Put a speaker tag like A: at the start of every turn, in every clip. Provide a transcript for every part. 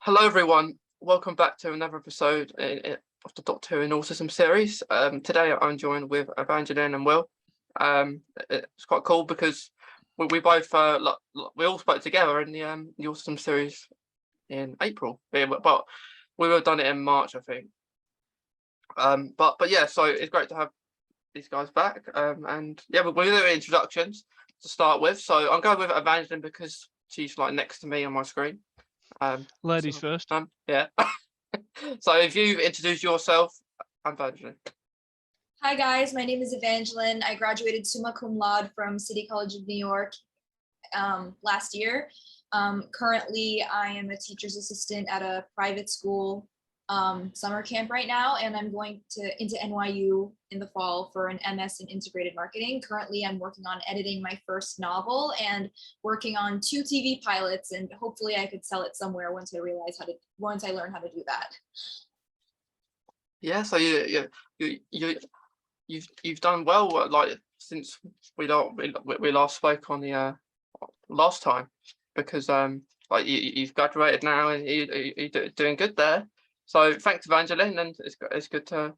A: Hello, everyone. Welcome back to another episode of the Doctor Who and Autism series. Today, I'm joined with Evanglyn and Will. It's quite cool because we both we all spoke together in the Autism series in April, but we would have done it in March, I think. But yeah, so it's great to have these guys back. And yeah, we're doing introductions to start with. So I'm going with Evanglyn because she's like next to me on my screen.
B: Ladies first.
A: Yeah. So if you introduce yourself, Evanglyn.
C: Hi guys, my name is Evanglyn. I graduated summa cum laude from City College of New York last year. Currently, I am a teacher's assistant at a private school summer camp right now, and I'm going into NYU in the fall for an MS in integrated marketing. Currently, I'm working on editing my first novel and working on 2 TV pilots, and hopefully I could sell it somewhere once I learn how to do that.
A: Yeah, so you've done well, like since we last spoke on the last time, because like you've graduated now and you're doing good there. So thanks, Evanglyn, and it's good to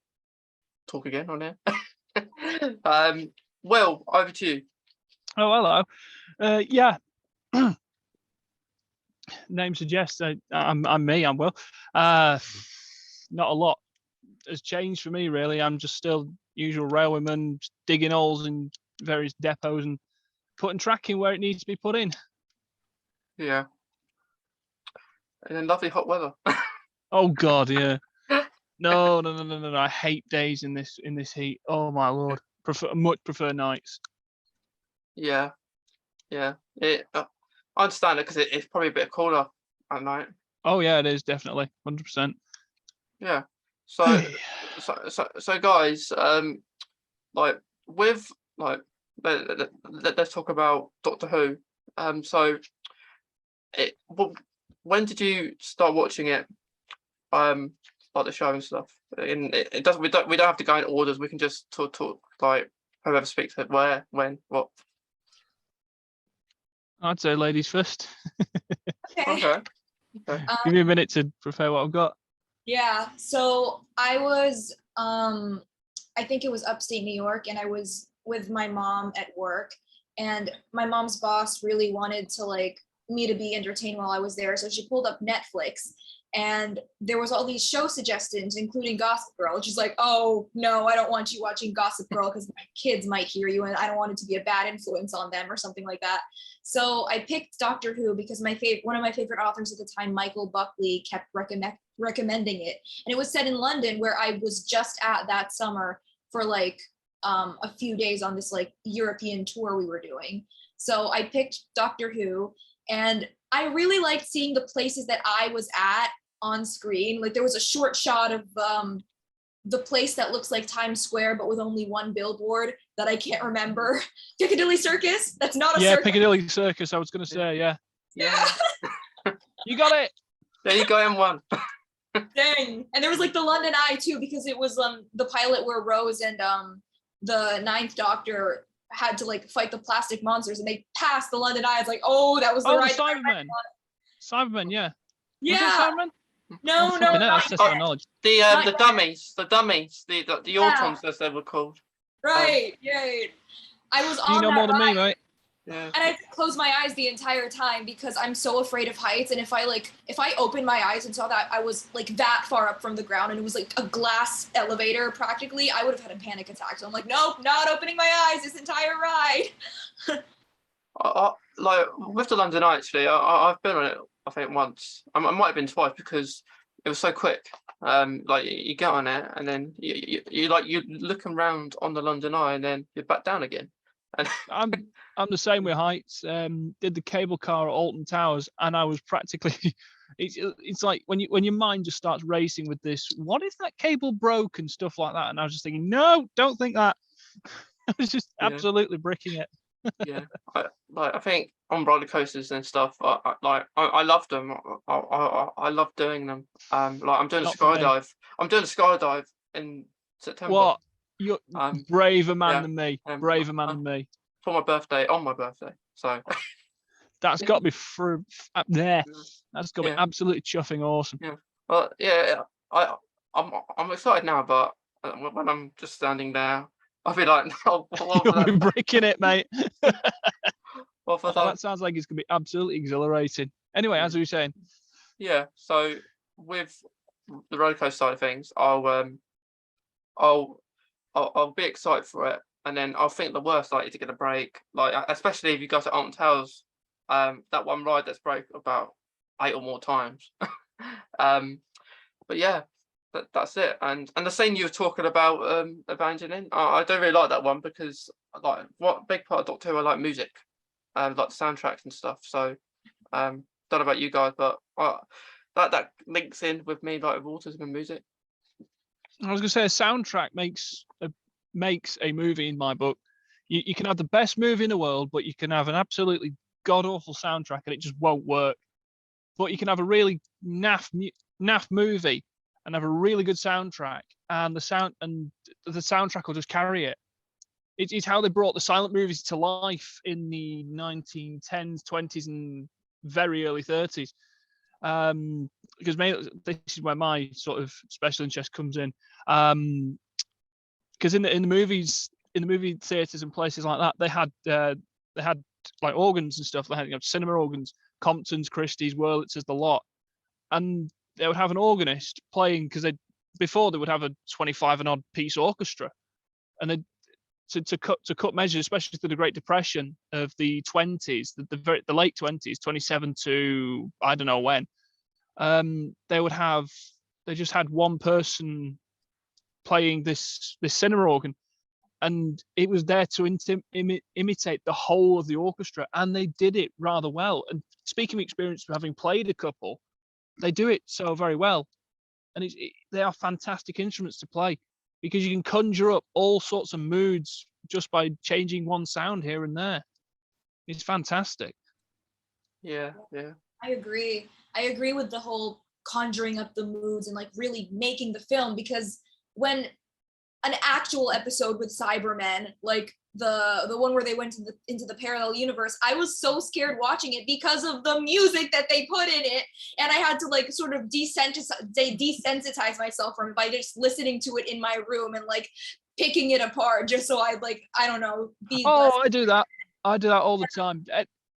A: talk again on here. Will, over to you.
B: Oh, hello. Yeah. Name suggests I'm me. I'm Will. Not a lot has changed for me, really. I'm just still usual railwayman, digging holes in various depots and putting tracking where it needs to be put in.
A: Yeah. And then lovely hot weather.
B: Oh God, yeah. No. I hate days in this heat. Oh my Lord. Much prefer nights.
A: Yeah. I understand it because it's probably a bit cooler at night.
B: Oh yeah, it is definitely 100%.
A: Yeah. So guys, like with like let's talk about Doctor Who. So when did you start watching it? Like the show and stuff. And it doesn't. We don't have to go in orders. We can just talk like whoever speaks it, where, when, what.
B: I'd say ladies first.
A: Okay.
B: Give me a minute to prepare what I've got.
C: Yeah, so I was, I think it was upstate New York, and I was with my mom at work, and my mom's boss really wanted me to be entertained while I was there, so she pulled up Netflix, and there was all these show suggestions, including Gossip Girl, which is like, oh no, I don't want you watching Gossip Girl because my kids might hear you, and I don't want it to be a bad influence on them or something like that. So I picked Doctor Who because one of my favorite authors at the time, Michael Buckley, kept recommending it, and it was set in London, where I was just at that summer for a few days on this European tour we were doing. So I picked Doctor Who, and I really liked seeing the places that I was at on screen. Like there was a short shot of the place that looks like Times Square, but with only one billboard that I can't remember. Piccadilly Circus? That's not a circus.
B: Yeah, Piccadilly Circus, I was going to say, yeah. You got it.
A: There you go, M1.
C: Dang. And there was the London Eye too, because it was the pilot where Rose and the Ninth Doctor had to fight the plastic monsters, and they passed the London Eye. It's like, oh, that was the right.
B: Cybermen. Cybermen, yeah.
C: Yeah.
B: Was it Cybermen?
C: No.
B: That's just my knowledge.
A: The dummies, the Autons, as they were called.
C: Right. I was on
B: you know
C: that
B: more than
C: ride.
B: me, right?
C: Yeah. And I closed my eyes the entire time because I'm so afraid of heights. And if I opened my eyes and saw that I was that far up from the ground and it was a glass elevator practically, I would have had a panic attack. So I'm like, nope, not opening my eyes this entire ride.
A: With the London Eye, actually, I've been on it, I think once. I might have been twice because it was so quick. You get on it and then you look around on the London Eye and then you're back down again. And
B: I'm the same with heights. Did the cable car at Alton Towers, and I was practically. It's like when your mind just starts racing with this. What if that cable broke and stuff like that? And I was just thinking, no, don't think that. I was just absolutely bricking it.
A: Yeah, I think on roller coasters and stuff. I love them. I love doing them. I'm doing a skydive. I'm doing a skydive in September.
B: What? You're braver man than me. Braver man than me.
A: For my birthday, on my birthday. So
B: That's got to be up there.
A: Yeah.
B: That's got to
A: Yeah.
B: be absolutely chuffing awesome.
A: Well, yeah, I'm excited now, but when I'm just standing there, I'll be like, no, what was
B: You'll be
A: that?
B: breaking it, mate.
A: What was
B: Oh,
A: that?
B: that sounds like it's gonna be absolutely exhilarating. Anyway, as we were saying,
A: Yeah. So with the roller coaster side of things, I'll be excited for it, and then I'll think the worst, like to get a break, like especially if you go to Alton Towers, that one ride that's broke about 8 or more times. But yeah, that's it. And the scene you were talking about, Evangeline, I don't really like that one because like what big part of Doctor Who I like music, like the soundtracks and stuff. So don't know about you guys, but that links in with me like with autism and music.
B: I was gonna say a soundtrack makes a movie in my book. You can have the best movie in the world, but you can have an absolutely god awful soundtrack and it just won't work. But you can have a really naff movie and have a really good soundtrack, and the soundtrack will just carry it. It's how they brought the silent movies to life in the 1910s, 20s, and very early 30s. Because this is where my sort of special interest comes in. Because in the movies, in the movie theaters and places like that, they had like organs and stuff. They had cinema organs, Comptons, Christie's, Wurlitzers, the lot, and they would have an organist playing because before they would have a 25 and odd piece orchestra, and they to cut measures, especially through the Great Depression of the 20s, the late 20s, 27 to I don't know when. They just had one person playing this cinema organ, and it was there to imitate the whole of the orchestra, and they did it rather well. And speaking of experience of having played a couple, they do it so very well, and they are fantastic instruments to play because you can conjure up all sorts of moods just by changing one sound here and there. It's fantastic.
A: Yeah.
C: I agree with the whole conjuring up the moods and like really making the film, because when an actual episode with Cybermen, like the one where they went into the parallel universe, I was so scared watching it because of the music that they put in it, and I had to like sort of desensitize myself from it by just listening to it in my room and like picking it apart just so I don't know, be less.
B: I do that all the time.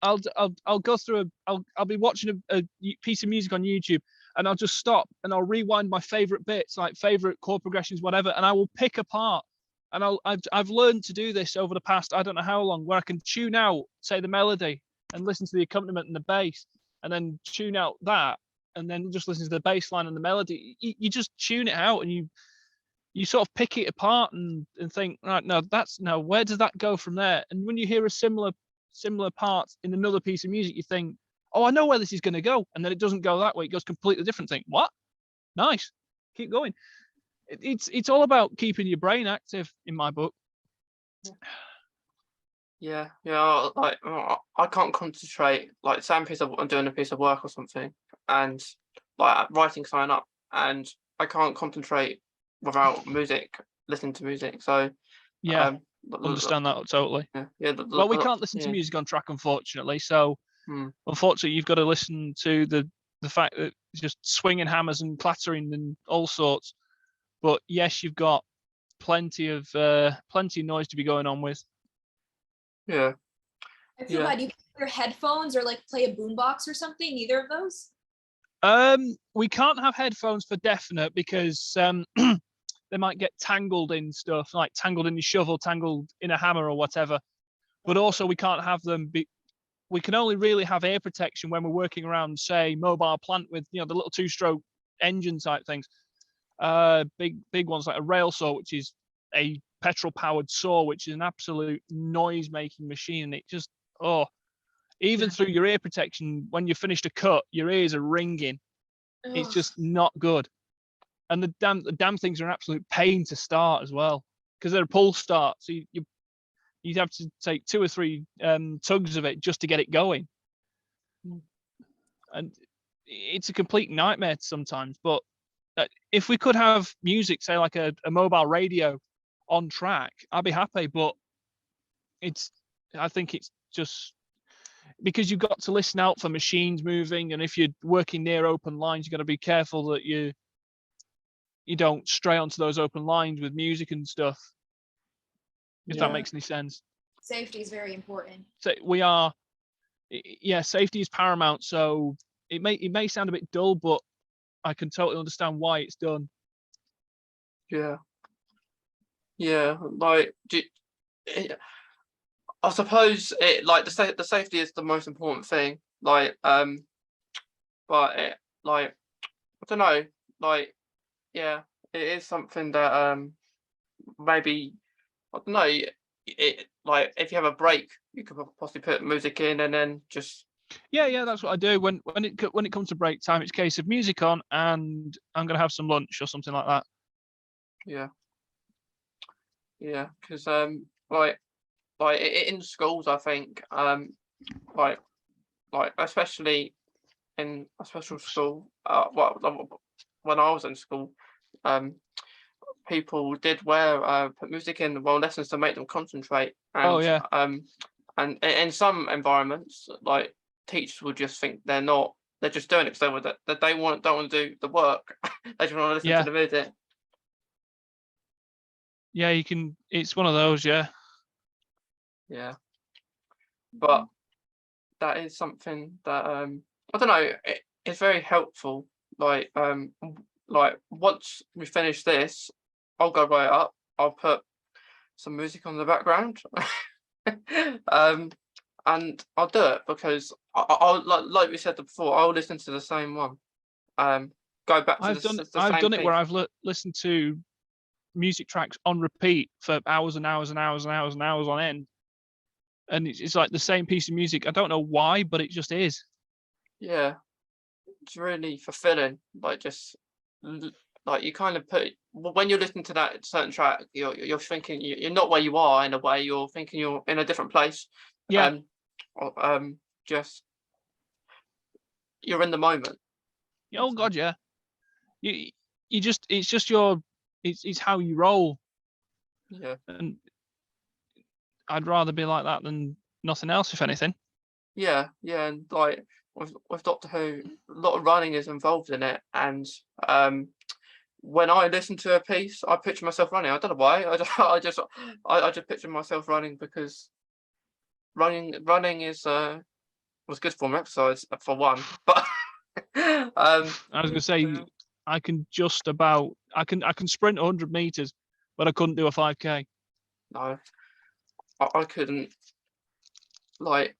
B: I'll go through I'll be watching a piece of music on YouTube, and I'll just stop and I'll rewind my favorite bits, like favorite chord progressions, whatever, and I will pick apart. And I've learned to do this over the past I don't know how long, where I can tune out, say, the melody and listen to the accompaniment and the bass, and then tune out that, and then just listen to the bass line and the melody. You just tune it out, and you sort of pick it apart and think, right, no, where does that go from there? And when you hear a similar part in another piece of music, you think, oh, I know where this is going to go, and then it doesn't go that way. It goes completely different. Think, what? Nice, keep going. It's all about keeping your brain active in my book.
A: Yeah. Like I can't concentrate. Like I'm doing a piece of work or something, and like writing something up, and I can't concentrate without listening to music. So
B: yeah, understand that totally.
A: Yeah.
B: Well, we can't listen to music on track, unfortunately. So unfortunately, you've got to listen to the fact that it's just swinging hammers and clattering and all sorts. But yes, you've got plenty of noise to be going on with.
A: Yeah.
C: I feel bad. You can wear headphones or like play a boombox or something. Neither of those.
B: We can't have headphones for definite because they might get tangled in stuff, like tangled in your shovel, tangled in a hammer or whatever. But also we can't have them. We can only really have ear protection when we're working around, say, mobile plant with the little 2-stroke engine type things. Big ones like a rail saw, which is a petrol-powered saw, which is an absolute noise-making machine. And it just, even through your ear protection, when you finished a cut, your ears are ringing. Ugh. It's just not good. And the damn things are an absolute pain to start as well, because they're a pull start. So you'd have to take 2 or 3 tugs of it just to get it going. And it's a complete nightmare sometimes. But if we could have music, say like a mobile radio on track, I'd be happy. But I think it's just because you've got to listen out for machines moving, and if you're working near open lines, you've got to be careful that you don't stray onto those open lines with music and stuff. If that makes any sense.
C: Safety is very important.
B: So safety is paramount. So it may sound a bit dull, but I can totally understand why it's done.
A: Yeah. Like, I suppose it, like, the safety is the most important thing. Like, but it, like, I don't know. Like, yeah, it is something that maybe, I don't know. It, like, if you have a break, you could possibly put music in and then just.
B: Yeah, that's what I do when it comes to break time. It's a case of music on, and I'm gonna have some lunch or something like that.
A: Yeah, because like in schools, I think like especially in a special school, when I was in school, people did put music in while lessons to make them concentrate. And and in some environments, like, teachers would just think they're just doing it because they don't want to do the work. They just want to listen to the music.
B: Yeah, you can. It's one of those. Yeah.
A: But that is something that I don't know. It's very helpful. Like once we finish this, I'll go right up. I'll put some music on the background, and I'll do it because I'll like we said before. I'll listen to the same one. Go back to
B: I've
A: the
B: done
A: same
B: it
A: thing.
B: where I've listened to music tracks on repeat for hours and hours and hours and hours and hours on end, and it's like the same piece of music. I don't know why, but it just is.
A: Yeah, it's really fulfilling. Like, just like, you kind of when you're listening to that certain track, you're thinking you're not where you are in a way. You're thinking you're in a different place.
B: Yeah.
A: Just you're in the moment.
B: Oh God, yeah. You just it's how you roll.
A: Yeah.
B: And I'd rather be like that than nothing else, if anything.
A: Yeah, and like with Doctor Who, a lot of running is involved in it, and when I listen to a piece, I picture myself running. I don't know why. I just picture myself running because running is was good form of exercise for one. But
B: I was gonna say I can sprint 100 meters, but I couldn't do a 5K.
A: No, I couldn't. Like,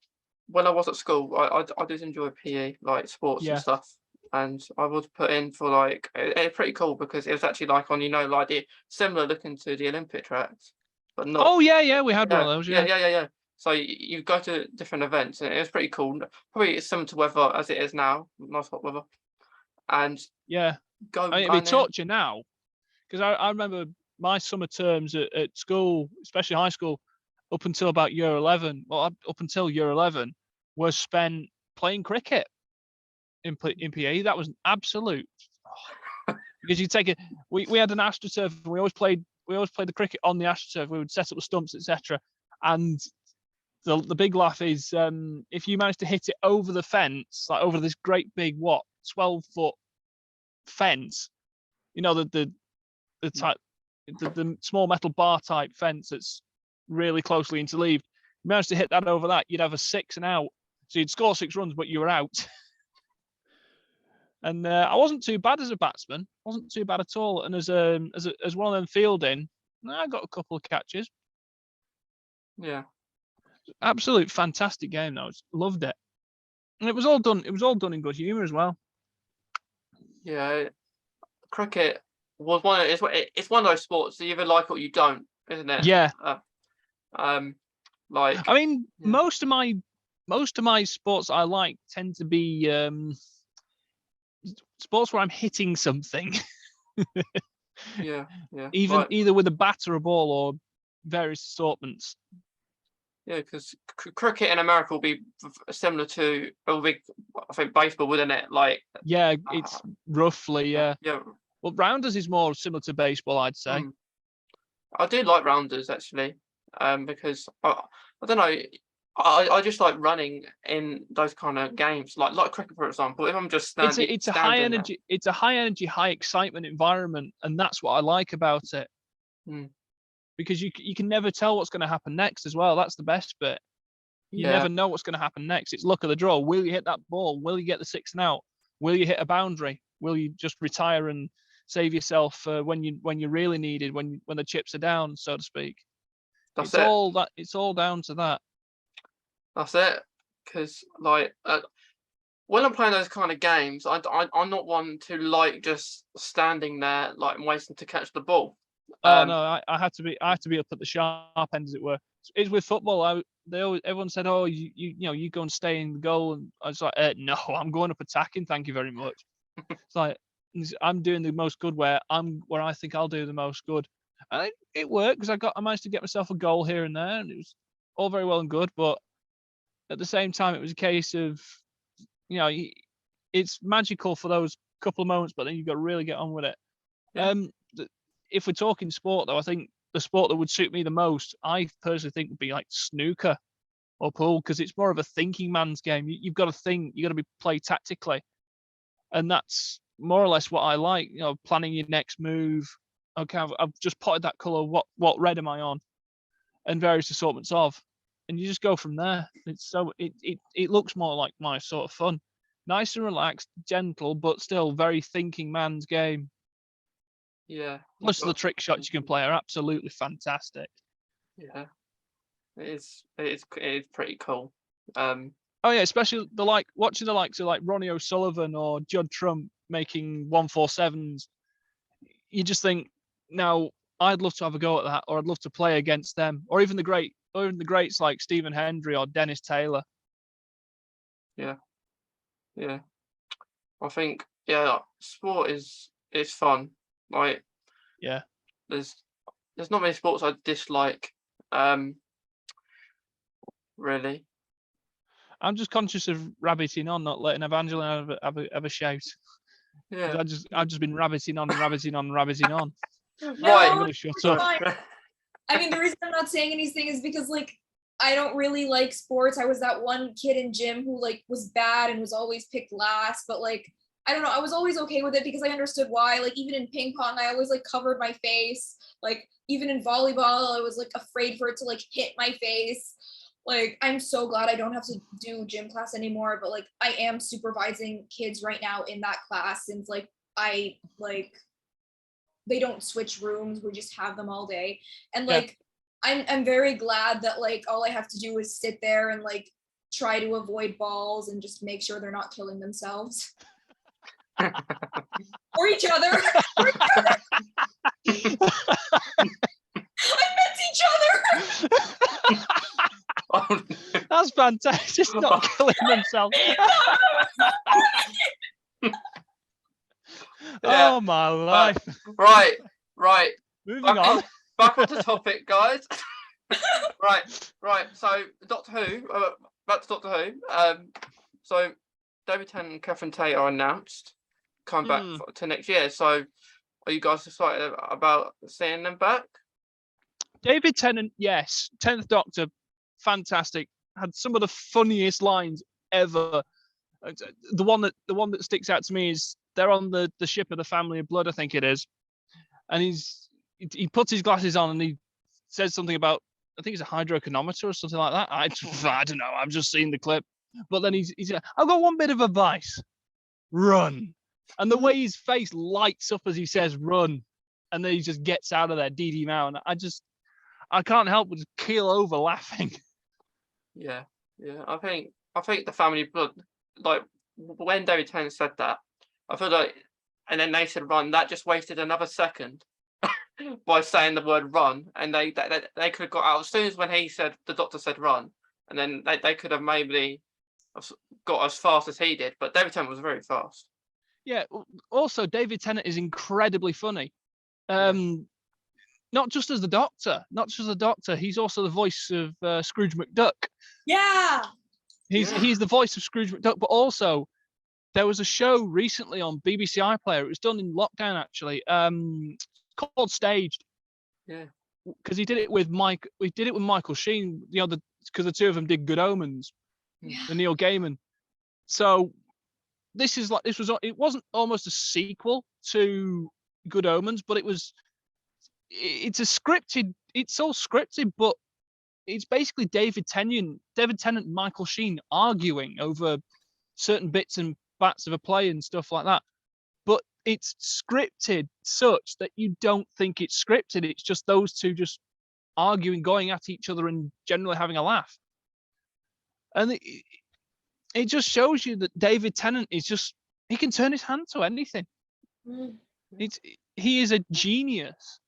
A: when I was at school, I did enjoy PE, like sports and stuff, and I was put in for, like, it's pretty cool because it was actually like on, like the similar looking to the Olympic tracks, but not.
B: Oh yeah, we had one of those.
A: Yeah. So you go to different events, and it was pretty cool. Probably it's similar to weather as it is now, nice hot weather, and
B: it'd be torture now, because I remember my summer terms at school, especially high school, up until about year 11. Well, up until year 11, was spent playing cricket in PE. That was an absolute because you take it. We had an astroturf, and we always played the cricket on the astroturf. We would set up the stumps, etc. And the big laugh is if you manage to hit it over the fence, like over this great big 12-foot fence, the type, the small metal bar type fence that's really closely interleaved. You managed to hit that over that, you'd have a 6 and out. So you'd score 6 runs, but you were out. And I wasn't too bad as a batsman. Wasn't too bad at all. And as one of them fielding, I got a couple of catches.
A: Yeah.
B: Absolute fantastic game though. Loved it. And it was all done in good humour as well.
A: Yeah. Cricket was it's one of those sports that you either like or you don't, isn't it?
B: Yeah.
A: Like,
B: I mean, most of my sports I like tend to be sports where I'm hitting something.
A: Yeah.
B: Either with a bat or a ball or various assortments.
A: Yeah, because cricket in America will be similar to, I think, baseball, wouldn't it? Like,
B: yeah, it's roughly, yeah.
A: Well,
B: rounders is more similar to baseball, I'd say.
A: I do like rounders actually, because I don't know. I just like running in those kind of games, like cricket, for example. If I'm just standing,
B: It's a high energy, high excitement environment, and that's what I like about it.
A: Hmm.
B: Because you can never tell what's going to happen next as well. That's the best bit. You never know what's going to happen next. It's luck of the draw. Will you hit that ball? Will you get the 6 and out? Will you hit a boundary? Will you just retire and save yourself when you really needed, when the chips are down, so to speak? It's all down to that.
A: That's it. Because like when I'm playing those kind of games, I'm not one to like just standing there like waiting to catch the ball.
B: Oh no, I had to be up at the sharp end, as it were. It's with football. Everyone said, "Oh, you go and stay in the goal," and I was like, "No, I'm going up attacking. Thank you very much." It's like I'm doing the most good where I think I'll do the most good, and it worked because I managed to get myself a goal here and there, and it was all very well and good. But at the same time, it was a case of, it's magical for those couple of moments, but then you've got to really get on with it.
A: Yeah.
B: If we're talking sport, though, I think the sport that would suit me the most, I personally think, would be like snooker or pool, because it's more of a thinking man's game. You've got to think, you've got to play tactically, and that's more or less what I like. Planning your next move. Okay, I've just potted that colour. What red am I on? And various assortments of, and you just go from there. It looks more like my sort of fun, nice and relaxed, gentle, but still very thinking man's game.
A: Yeah.
B: Most of the trick shots you can play are absolutely fantastic.
A: Yeah. It is pretty cool.
B: Oh yeah, especially watching the likes of like Ronnie O'Sullivan or Judd Trump making 147s. You just think, now I'd love to have a go at that, or I'd love to play against them, or even the greats like Stephen Hendry or Dennis Taylor.
A: Yeah. I think sport is fun. Like,
B: yeah,
A: there's not many sports I dislike. Really.
B: I'm just conscious of rabbiting on, not letting Evanglyn have a shout.
A: Yeah.
B: I've just been rabbiting on.
C: No,
A: Right.
B: I'm gonna shut up.
C: I mean, the reason I'm not saying anything is because like I don't really like sports. I was that one kid in gym who like was bad and was always picked last, but like I don't know, I was always okay with it because I understood why. Like even in ping pong, I always like covered my face. Like even in volleyball, I was like afraid for it to like hit my face. Like I'm so glad I don't have to do gym class anymore, but like I am supervising kids right now in that class since like they don't switch rooms, we just have them all day. And like I'm very glad that like all I have to do is sit there and like try to avoid balls and just make sure they're not killing themselves. Or each other. I meant each other.
B: That's fantastic. Just not killing themselves.
A: Yeah.
B: Oh my life.
A: Right.
B: Moving on.
A: Back on the topic, guys. Right. So Doctor Who. Back to Doctor Who. So David Tennant and Catherine Tate are announced, come back to next year. So are you guys excited about seeing them back?
B: David Tennant, yes. 10th Doctor, fantastic. Had some of the funniest lines ever. The one that sticks out to me is they're on the ship of the Family of Blood, I think it is, and he puts his glasses on and he says something about, I think it's a hydrochronometer or something like that. I don't know. I've just seen the clip, but then he's I've got one bit of advice: run. And the way his face lights up as he says "run," and then he just gets out of there, DD Mao, and I can't help but just keel over laughing.
A: Yeah. I think the Family of Blood, like when David Tennant said that, I feel like, and then they said run, that just wasted another second by saying the word run, and they could have got out as soon as when the Doctor said run, and then they could have maybe got as fast as he did, but David Tennant was very fast.
B: Yeah. Also, David Tennant is incredibly funny. Not just as the Doctor. He's also the voice of Scrooge McDuck.
C: Yeah.
B: He's the voice of Scrooge McDuck, but also there was a show recently on BBC iPlayer. It was done in lockdown, actually. Called Staged.
A: Yeah.
B: Because he did it with Michael Sheen. because the two of them did Good Omens,
C: Yeah.
B: the Neil Gaiman. So it wasn't almost a sequel to Good Omens, but it's all scripted, but it's basically David Tennant and Michael Sheen arguing over certain bits and bats of a play and stuff like that. But it's scripted such that you don't think it's scripted. It's just those two just arguing, going at each other, and generally having a laugh. And it just shows you that David Tennant he can turn his hand to anything.
C: Mm,
B: He is a genius.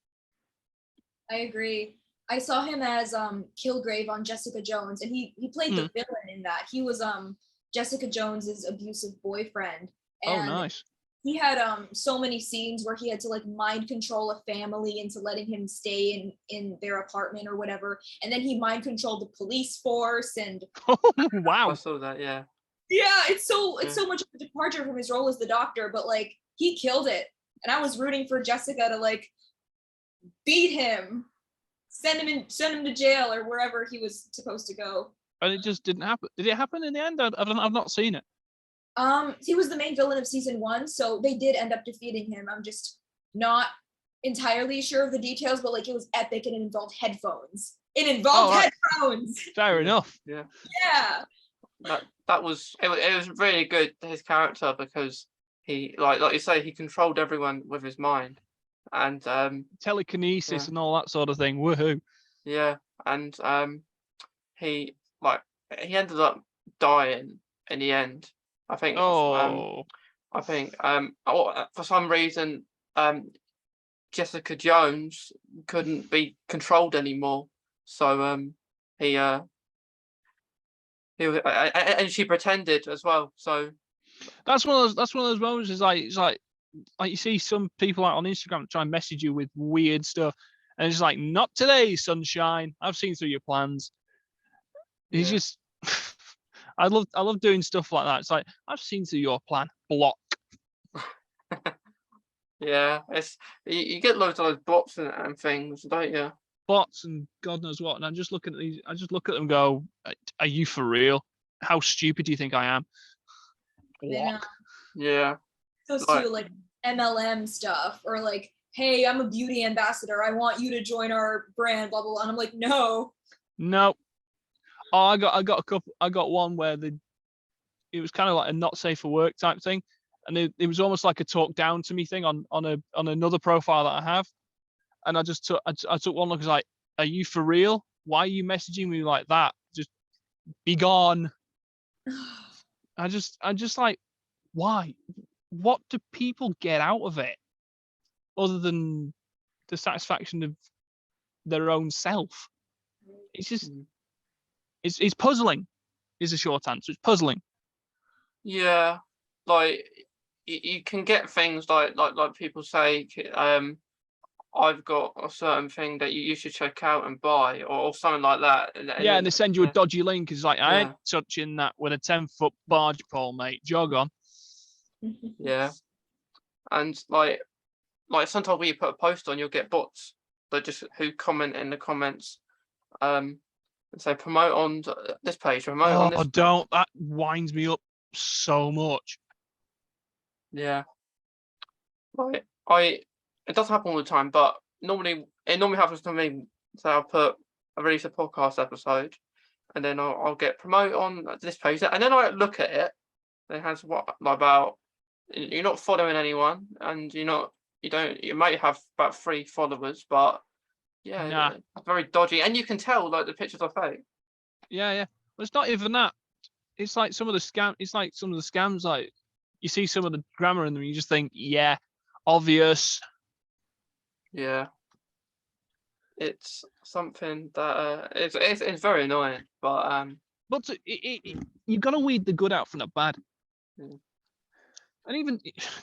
C: I agree. I saw him as Kilgrave on Jessica Jones, and he played the villain in that. He was Jessica Jones's abusive boyfriend. And
B: Oh, nice.
C: he had so many scenes where he had to like mind control a family into letting him stay in their apartment or whatever, and then he mind controlled the police force. And
B: Oh, wow.
A: I saw that. Yeah.
C: It's so much of a departure from his role as the Doctor, but like he killed it. And I was rooting for Jessica to like beat him, send him to jail or wherever he was supposed to go.
B: And it just didn't happen. Did it happen in the end? I've not seen it.
C: He was the main villain of season 1, so they did end up defeating him. I'm just not entirely sure of the details, but like it was epic and it involved headphones. Headphones.
B: Fair enough.
A: Yeah.
C: Yeah.
A: It was really good, his character, because he like you say, he controlled everyone with his mind, and
B: telekinesis and all that sort of thing. Woohoo.
A: Yeah, and he ended up dying in the end. I think.
B: Oh.
A: I think for some reason Jessica Jones couldn't be controlled anymore, so he was, and she pretended as well. So
B: that's one of those moments. It's like you see some people out on Instagram try and message you with weird stuff, and it's like, not today, sunshine. I've seen through your plans. It's just, I love doing stuff like that. It's like, I've seen through your plan. Block.
A: Yeah, it's you get loads of those bots and things, don't you?
B: Bots and God knows what. And I just look at these. I just look at them and go, "Are you for real? How stupid do you think I am?" Block.
A: Yeah.
C: Those two like MLM stuff, or like, hey, I'm a beauty ambassador. I want you to join our brand, blah blah blah. And I'm like, no.
B: Oh, I got a couple. I got one where it was kind of like a not safe for work type thing, and it was almost like a talk down to me thing on another profile that I have, and I just took one look. I was like, "Are you for real? Why are you messaging me like that? Just be gone." I just like, why? What do people get out of it other than the satisfaction of their own self? It's just, it's puzzling. Is a short answer. It's puzzling.
A: Yeah, like you can get things like people say, I've got a certain thing that you should check out and buy, or something like that.
B: And they send you a dodgy link. It's like, I ain't touching that with a 10-foot barge pole, mate. Jog on.
A: Yeah, and like sometimes when you put a post on, you'll get bots that who comment in the comments, and say promote on this page, promote on this.
B: Don't. That winds me up so much.
A: Yeah, like it does happen all the time, but it normally happens to me. So I release a podcast episode, and then I'll get promote on this page, and then I look at it. It has about, you're not following anyone, and you might have about 3 followers, but it's very dodgy, and you can tell like the pictures are fake.
B: Yeah. Well, it's not even that. It's like some of the scams. Like, you see some of the grammar in them, you just think, yeah, obvious.
A: Yeah, it's something that it's very annoying, but
B: you've got to weed the good out from the bad.
A: Mm.
B: And even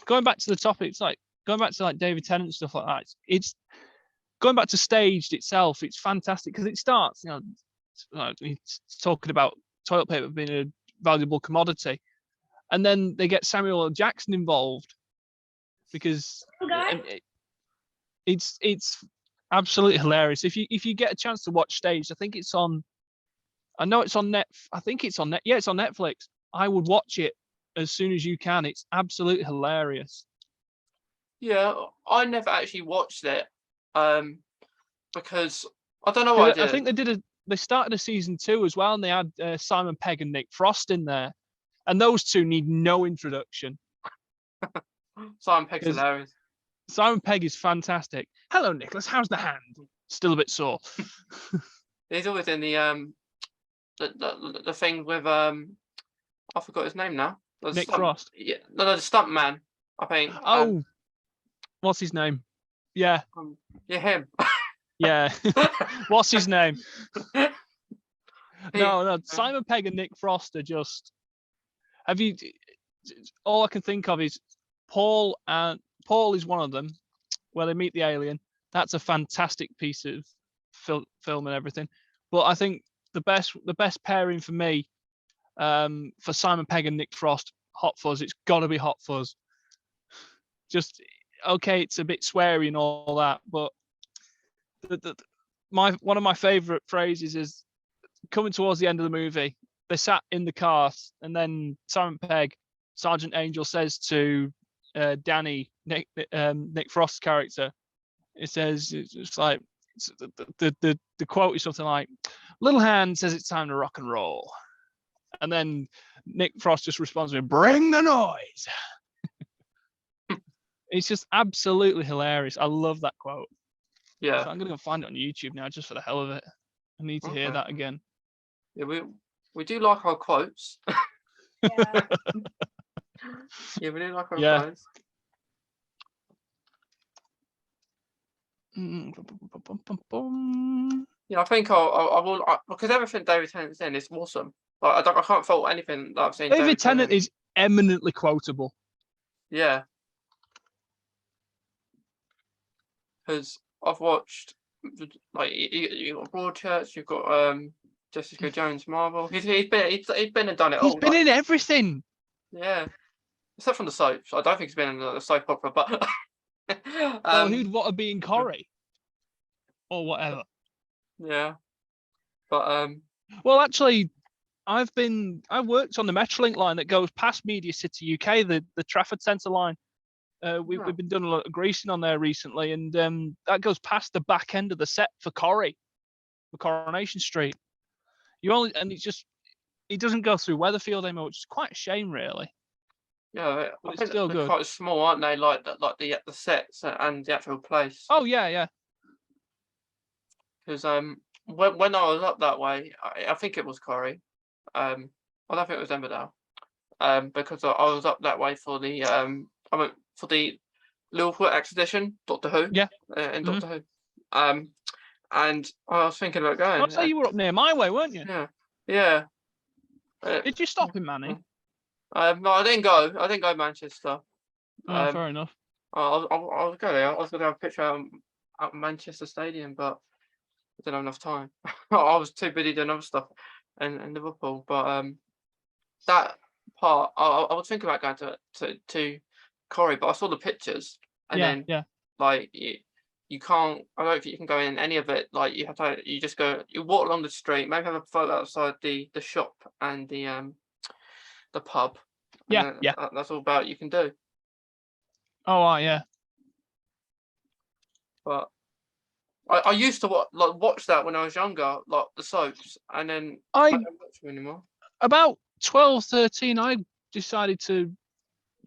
B: going back to the topic, it's like going back to like David Tennant and stuff like that. It's going back to Staged itself. It's fantastic because it starts, it's talking about toilet paper being a valuable commodity, and then they get Samuel L. Jackson involved because it's absolutely hilarious. If you get a chance to watch Staged, I think it's on I know it's on I think it's on net. Yeah, it's on Netflix. I would watch it as soon as you can. It's absolutely hilarious.
A: Yeah, I never actually watched it, because I don't know what I
B: I
A: did.
B: think they started a season 2 as well, and they had Simon Pegg and Nick Frost in there, and those two need no introduction.
A: Simon Pegg's
B: 'Cause
A: hilarious.
B: Simon Pegg is fantastic. Hello, Nicholas. How's the hand? Still a bit sore.
A: He's always in the thing with I forgot his name now.
B: Nick Frost.
A: Yeah, no, the stunt man. I think.
B: Oh, what's his name? Yeah,
A: yeah, him.
B: yeah. What's his name?
A: He-
B: No. Simon Pegg and Nick Frost are just. Have you? All I can think of is Paul, and Paul is one of them, where they meet the alien. That's a fantastic piece of film and everything. But I think the best pairing for me, for Simon Pegg and Nick Frost, Hot Fuzz. It's got to be Hot Fuzz. Just okay, it's a bit sweary and all that, but one of my favourite phrases is coming towards the end of the movie. They sat in the car, and then Simon Pegg, Sergeant Angel, says to Danny, Nick Frost's character, it's like the quote is something like, "Little hand says it's time to rock and roll," and then Nick Frost just responds with, "Bring the noise." It's just absolutely hilarious. I love that quote.
A: Yeah.
B: So I'm gonna go find it on YouTube now, just for the hell of it. I need to hear that again.
A: Yeah, we do like our quotes.
C: Yeah.
A: Yeah, we do like our
B: Yeah.
A: quotes. Yeah, I think I will, because everything David Tennant's in is awesome. Like, I can't fault anything that I've seen.
B: David Tennant is eminently quotable.
A: Yeah. Because I've watched, like, you got Broadchurch, you've got Jessica Jones, Marvel. He's been and done it all.
B: He's been in everything.
A: Yeah, except from the soaps. I don't think he's been in the soap opera, but
B: Well, who'd want to be in Corrie or whatever?
A: Yeah, but
B: Well, actually, I worked on the Metrolink line that goes past Media City UK, the Trafford Centre line. We've been doing a lot of greasing on there recently, and that goes past the back end of the set for Corrie, for Coronation Street. It doesn't go through Weatherfield anymore, which is quite a shame, really.
A: yeah,
B: But
A: I
B: it's
A: think
B: still
A: they're
B: good.
A: quite small, aren't they? Like the sets and the actual place.
B: Oh yeah.
A: Because when I was up that way, I think it was Corrie. I don't think it was Emmerdale. Because I was up that way for the I went for the Liverpool expedition, Doctor Who.
B: Yeah.
A: In Doctor Who. And I was thinking about going.
B: I'd say you were up near my way, weren't you?
A: Yeah.
B: Did you stop in Manning?
A: No, I didn't go Manchester.
B: Oh, fair enough.
A: I was going there. I was going to have a picture at Manchester Stadium, but I didn't have enough time. I was too busy doing other stuff in Liverpool. But that part, I was thinking about going to Corrie, but I saw the pictures, and then like you can't. I don't think you can go in any of it. Like you just walk along the street, maybe have a photo outside the shop and the pub.
B: Yeah.
A: That's all about you can do.
B: Oh, yeah.
A: But I used to watch that when I was younger, like the soaps, and then I don't watch them anymore.
B: About 12, 13, I decided to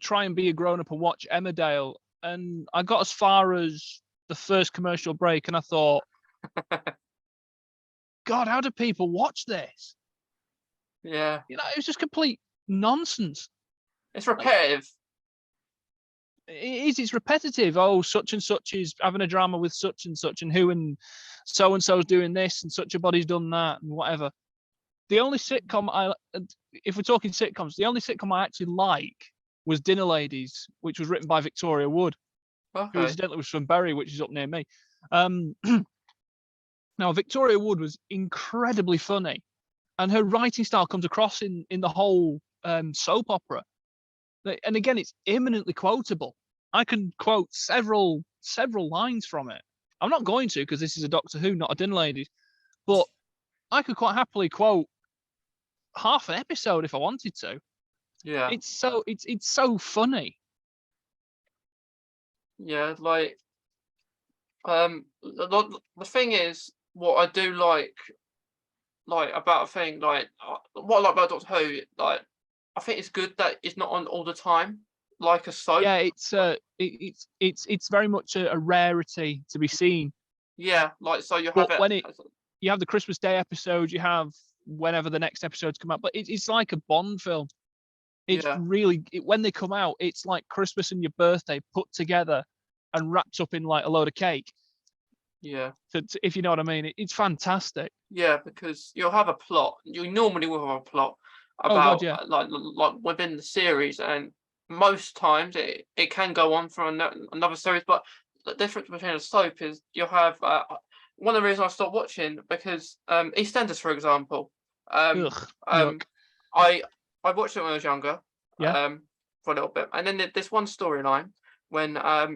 B: try and be a grown-up and watch Emmerdale, and I got as far as the first commercial break, and I thought, God, how do people watch this?
A: Yeah.
B: It was just complete nonsense.
A: It's repetitive.
B: It's repetitive. Oh, such and such is having a drama with such, and who and so's doing this, and such a body's done that, and whatever. The only sitcom if we're talking sitcoms, the only sitcom I actually like was Dinner Ladies, which was written by Victoria Wood, who incidentally was from Bury, which is up near me. Now, Victoria Wood was incredibly funny, and her writing style comes across in the whole soap opera. And again, it's imminently quotable. I can quote several lines from it. I'm not going to, because this is a Doctor Who, not a Dinner Ladies, but I could quite happily quote half an episode if I wanted to.
A: Yeah.
B: It's so funny.
A: Yeah, like the thing is, what I do like about a thing, like what I like about Doctor Who, like I think it's good that it's not on all the time, like a soap.
B: Yeah, it's very much a rarity to be seen.
A: Yeah, like so you have
B: But
A: it.
B: when you have the Christmas Day episode, you have whenever the next episodes come out, but it's like a Bond film. It's
A: Yeah.
B: really when they come out, it's like Christmas and your birthday put together and wrapped up in like a load of cake.
A: Yeah.
B: If you know what I mean, it's fantastic.
A: Yeah, because you'll have a plot. You normally will have a plot
B: Oh,
A: about
B: God, yeah.
A: like within the series, and most times it can go on for another series. But the difference between a soap is you'll have one of the reasons I stopped watching because EastEnders, for example,
B: Ugh, yuck.
A: I watched it when I was younger,
B: Yeah.
A: for a little bit, and then this one storyline when I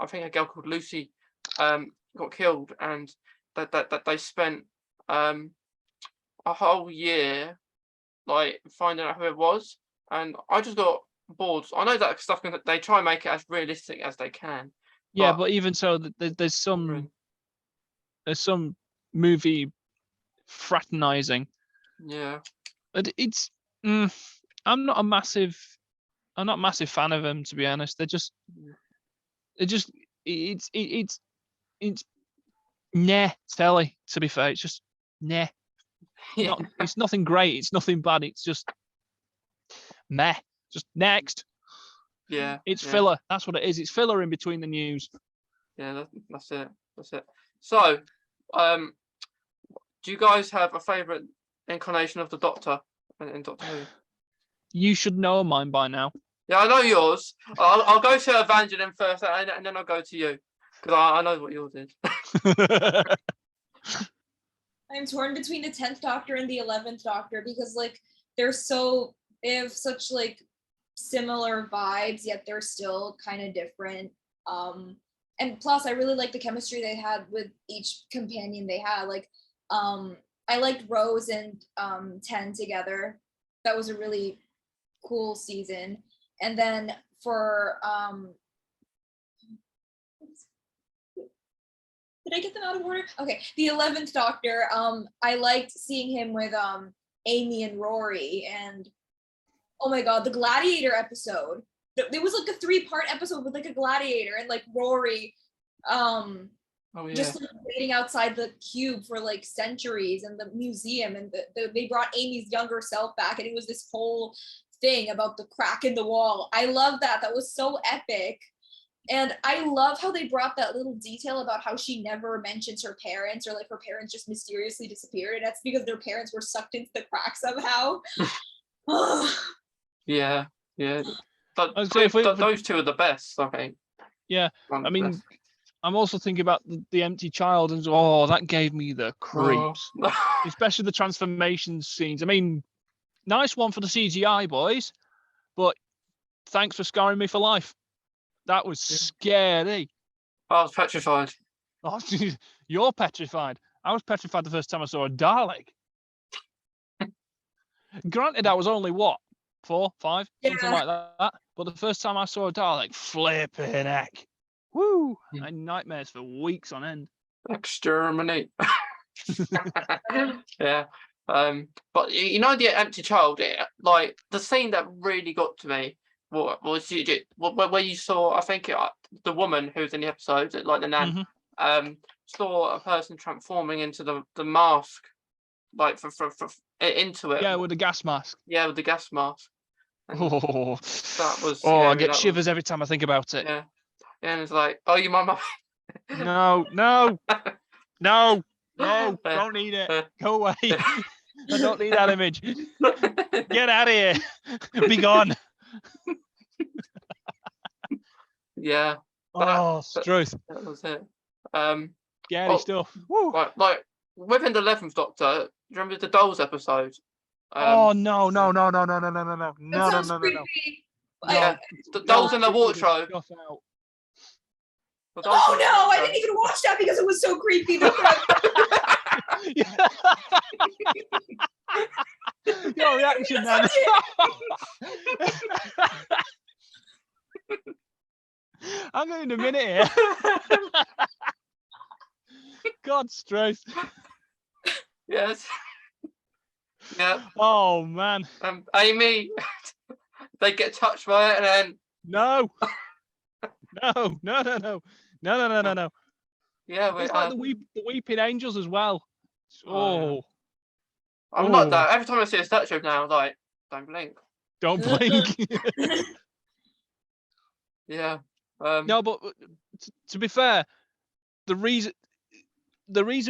A: think a girl called Lucy got killed, and that they spent a whole year like finding out who it was, and I just got bored. I know that stuff they try and make it as realistic as they can.
B: Yeah, but even so, there's some movie fraternizing.
A: Yeah.
B: But it's I'm not a massive fan of them, to be honest. It's nah telly, to be fair. It's just nah.
A: Yeah.
B: It's nothing great. It's nothing bad. It's just meh. Just next.
A: Yeah.
B: It's filler. That's what it is. It's filler in between the news.
A: Yeah, that's it. That's it. So, do you guys have a favourite incarnation of the Doctor in Doctor Who?
B: You should know mine by now.
A: Yeah, I know yours. I'll go to Evanglyn first, and then I'll go to you because I know what yours is.
C: I'm torn between the 10th Doctor and the 11th Doctor because like they have such like similar vibes, yet they're still kind of different. And plus I really like the chemistry they had with each companion they had. Like I liked Rose and 10 together. That was a really cool season. And then for did I get them out of order? Okay, the 11th Doctor, I liked seeing him with Amy and Rory, and oh my god, the Gladiator episode. There was like a 3-part episode with like a gladiator and like Rory just like waiting outside the cube for like centuries and the museum, and they brought Amy's younger self back, and it was this whole thing about the crack in the wall. I love that. That was so epic. And I love how they brought that little detail about how she never mentions her parents, or like her parents just mysteriously disappeared, and that's because their parents were sucked into the crack somehow.
A: Yeah.
B: I'd say
A: those two are the best, I think.
B: Yeah, I mean, I'm also thinking about the empty child, and that gave me the creeps. Especially the transformation scenes. I mean, nice one for the CGI, boys, but thanks for scarring me for life. That was scary.
A: I was petrified.
B: Oh, you're petrified. I was petrified the first time I saw a Dalek. Granted, I was only 4, 5, something like that. But the first time I saw a Dalek, flipping heck. Woo! I had nightmares for weeks on end.
A: Exterminate. Yeah. But you know, the empty child, like the scene that really got to me was where you saw, I think the woman who's in the episode, like the nan, saw a person transforming into the mask, like for into it.
B: Yeah, with the gas mask.
A: Yeah, with the gas mask. And that was.
B: I get shivers every time I think about it.
A: Yeah, and it's like, oh, you my mum.
B: No, don't need it. Go away. I don't need that image. Get out of here. Be gone.
A: Yeah.
B: Truth.
A: That was it.
B: Scary stuff. Woo.
A: Like within the 11th Doctor, do you remember the Dolls episode?
B: No.
C: That sounds creepy.
A: Yeah, the Dolls in the wardrobe.
C: Oh no, I didn't even watch that because it was so creepy.
B: Your reaction then. I'm going in a minute here. God's truth.
A: Yes. Yeah.
B: Oh man.
A: Amy, they get touched by it and then
B: No. No.
A: yeah,
B: It's like the weeping angels as well.
A: Oh,
B: Oh,
A: I'm like that. Every time I see a statue now, I'm like, don't blink.
B: don't blink.
A: Yeah.
B: No, but to be fair, the reason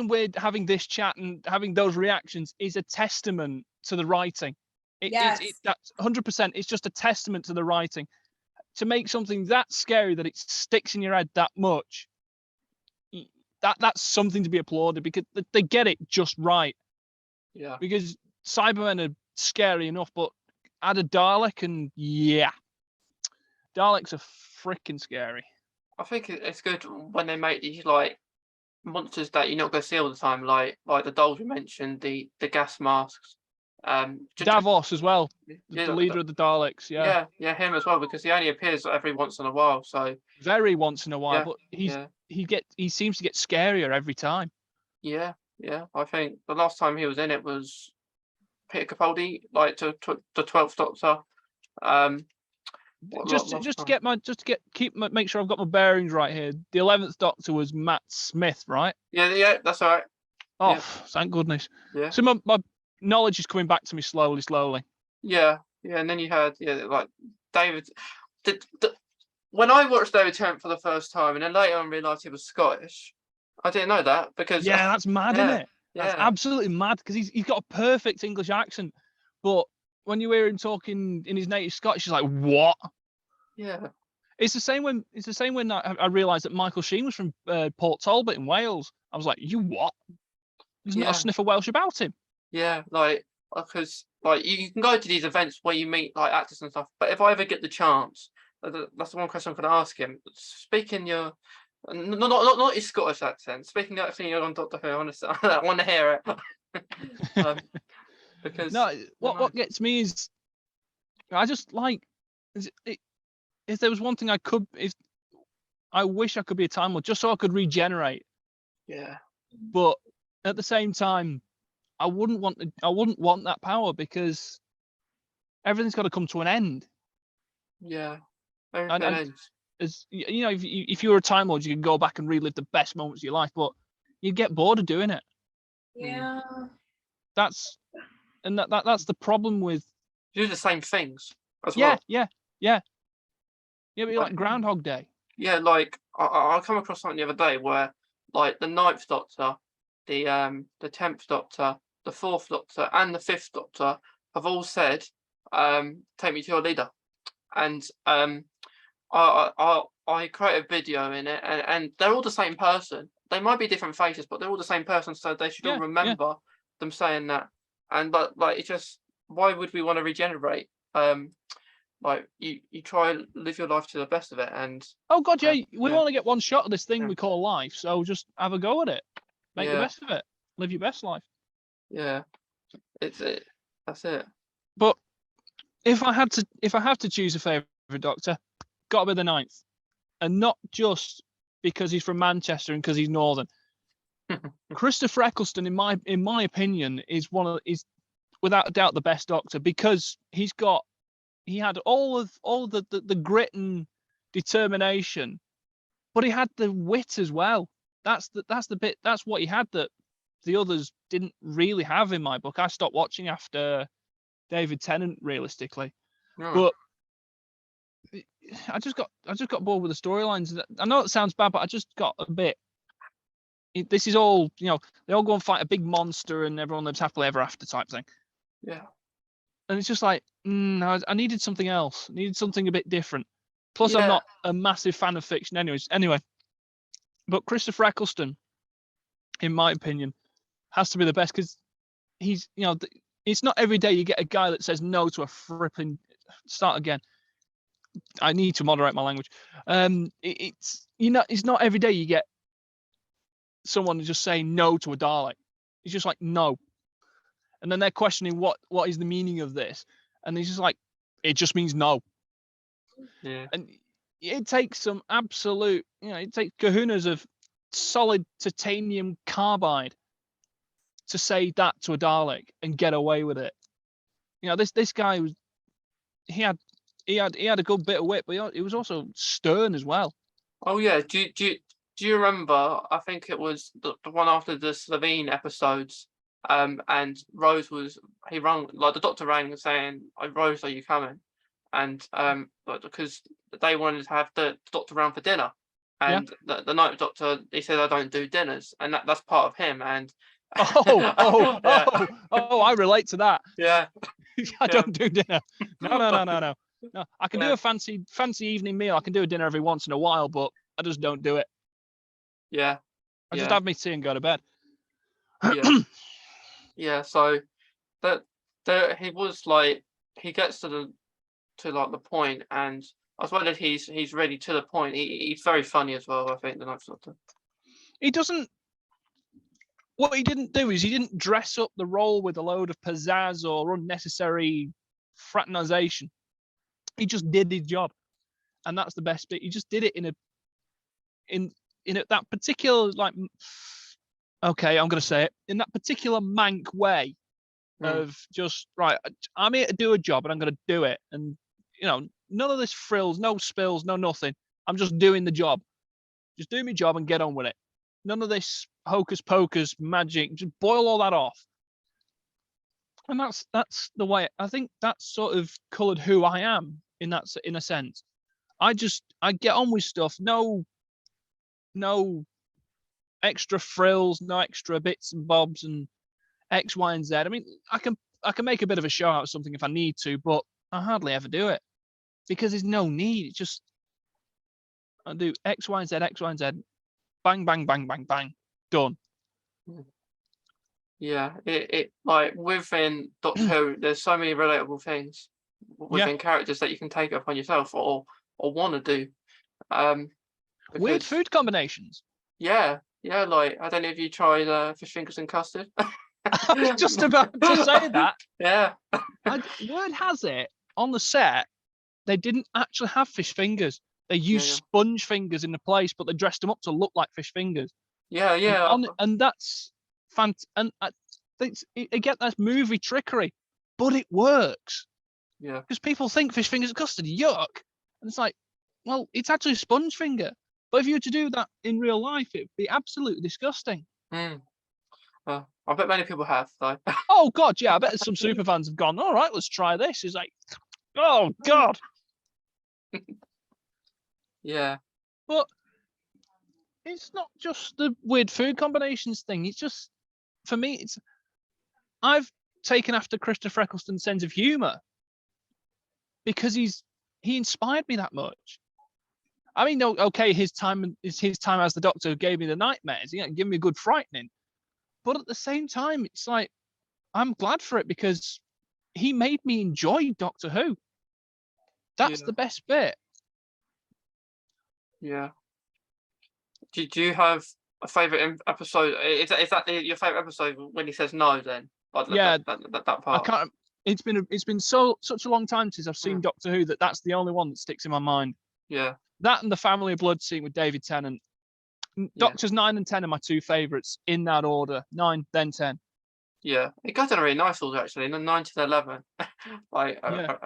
B: we're having this chat and having those reactions is a testament to the writing.
C: Yes.
B: That's 100%. It's just a testament to the writing. To make something that scary that it sticks in your head that much, that's something to be applauded, because they get it just right.
A: Yeah.
B: Because Cybermen are scary enough, but add a Dalek and yeah, Daleks are freaking scary.
A: I think it's good when they make these like monsters that you're not going to see all the time, like the dolls we mentioned, the gas masks.
B: Davos as well,
A: yeah,
B: the leader of the Daleks.
A: Yeah, him as well, because he only appears every once in a while. So
B: very once in a while,
A: yeah,
B: but he seems to get scarier every time.
A: Yeah. I think the last time he was in it was Peter Capaldi, like to the 12th Doctor.
B: Make sure I've got my bearings right here. The 11th Doctor was Matt Smith, right?
A: Yeah, that's all right.
B: Oh,
A: yeah.
B: Thank goodness.
A: Yeah.
B: So my knowledge is coming back to me slowly.
A: Yeah, and then you had like David. When I watched David Tennant for the first time, and then later on realised he was Scottish, I didn't know that because
B: that's mad, isn't it?
A: Yeah.
B: That's absolutely mad, because he's got a perfect English accent, but when you hear him talking in his native Scottish, it's like, what?
A: Yeah.
B: It's the same when I realised that Michael Sheen was from Port Talbot in Wales. I was like, you what? There's not a sniff of Welsh about him.
A: Yeah, like because like you can go to these events where you meet like actors and stuff, but if I ever get the chance, that's the one question I'm going to ask him. Speaking your not your Scottish accent, speaking the accent you're on Doctor Who, I want to hear it. Because
B: what gets me is I just like if there was one thing I wish I could be a Time Lord just so I could regenerate.
A: Yeah.
B: But at the same time, I wouldn't want that power, because everything's got to come to an end.
A: Yeah. Everything ends.
B: As you know, if you were a Time Lord, you could go back and relive the best moments of your life, but you'd get bored of doing it.
C: Yeah.
B: That's the problem with.
A: You do the same things as well.
B: Yeah. But you're like Groundhog Day.
A: Yeah, like I come across something the other day where like the 9th Doctor, the 10th Doctor, the 4th Doctor, and the 5th Doctor have all said, "Take me to your leader," and I create a video in it, and they're all the same person. They might be different faces, but they're all the same person, so they should all remember them saying that. And but like it's just, why would we want to regenerate? Like you try and live your life to the best of it, and
B: oh god, we only get one shot of this thing we call life, so just have a go at it, make the best of it, live your best life.
A: Yeah, that's it.
B: But if I have to choose a favorite Doctor, gotta be the 9th, and not just because he's from Manchester and because he's northern. Christopher Eccleston, in my opinion, is without a doubt the best Doctor, because he had all the grit and determination, but he had the wit as well. That's what he had that the others didn't really have in my book. I stopped watching after David Tennant, realistically. But I just got bored with the storylines. I know it sounds bad, but I just got a bit. This is all, they all go and fight a big monster and everyone lives happily ever after type thing.
A: Yeah.
B: And it's just like, I needed something else. I needed something a bit different. Plus, I'm not a massive fan of fiction anyway. But Christopher Eccleston, in my opinion, has to be the best, because he's, it's not every day you get a guy that says no to a fripping. Start again. I need to moderate my language. It's not every day you get someone to just say no to a Dalek. He's just like, no. And then they're questioning what is the meaning of this, and he's just like, it just means no.
A: Yeah.
B: And it takes some absolute, it takes kahunas of solid titanium carbide to say that to a Dalek and get away with it. This guy was, he had a good bit of wit, but he was also stern as well.
A: Oh yeah. Do you remember? I think it was the one after the Slovene episodes. And Rose he rang, like the doctor rang saying, "Oh, Rose, are you coming?" And because they wanted to have the doctor round for dinner, and the night doctor, he said, "I don't do dinners," and that's part of him. And
B: I relate to that.
A: Yeah.
B: I don't do dinner. No. I can do a fancy evening meal. I can do a dinner every once in a while, but I just don't do it.
A: Yeah.
B: I just have my tea and go to bed.
A: Yeah. Yeah. So that he was like, he gets to the point, and as well as he's really to the point. He's very funny as well, I think, the Ninth Doctor.
B: He doesn't. What he didn't do is he didn't dress up the role with a load of pizzazz or unnecessary fraternization. He just did his job, and that's the best bit. He just did it in that particular, like, okay, I'm gonna say it, in that particular mank way of just, right, I'm here to do a job and I'm gonna do it, and none of this frills, no spills, no nothing. I'm just doing the job. Just do my job and get on with it. None of this hocus pocus magic. Just boil all that off. And that's the way. I think that's sort of coloured who I am in a sense. I get on with stuff. No extra frills, no extra bits and bobs and X, Y, and Z. I mean, I can make a bit of a show out of something if I need to, but I hardly ever do it because there's no need. It's just I do X, Y, and Z, X, Y, and Z. Bang, bang, bang, bang, bang. Done.
A: Yeah, it like within Doctor Who, there's so many relatable things within characters that you can take upon yourself or want to do.
B: Weird food combinations.
A: Yeah, like I don't know if you tried fish fingers and custard.
B: I was just about to say that.
A: Yeah.
B: Word has it, on the set, they didn't actually have fish fingers. They used sponge fingers in the place, but they dressed them up to look like fish fingers.
A: Yeah.
B: And that's and again, that's movie trickery, but it works.
A: Yeah.
B: Because people think fish fingers and custard, yuck, and it's like, well, it's actually a sponge finger. But if you were to do that in real life, it'd be absolutely disgusting.
A: I bet many people have, though.
B: Oh God, yeah, I bet some super fans have gone, all right, let's try this. It's like, oh God.
A: Yeah.
B: But it's not just the weird food combinations thing. It's just, for me, I've taken after Christopher Eccleston's sense of humour because he inspired me that much. I mean, okay, his time as the Doctor gave me the nightmares, give me a good frightening. But at the same time, it's like, I'm glad for it because he made me enjoy Doctor Who. That's the best bit.
A: Yeah. Do you have a favourite episode? Is that your favourite episode when he says no? Then, like, that part.
B: I can't. It's been such a long time since I've seen Doctor Who that's the only one that sticks in my mind.
A: Yeah.
B: That and the Family of Blood scene with David Tennant. Doctors 9 and 10 are my two favourites in that order. 9, then 10.
A: Yeah, it goes in a really nice order actually. In the 9 to 11, like a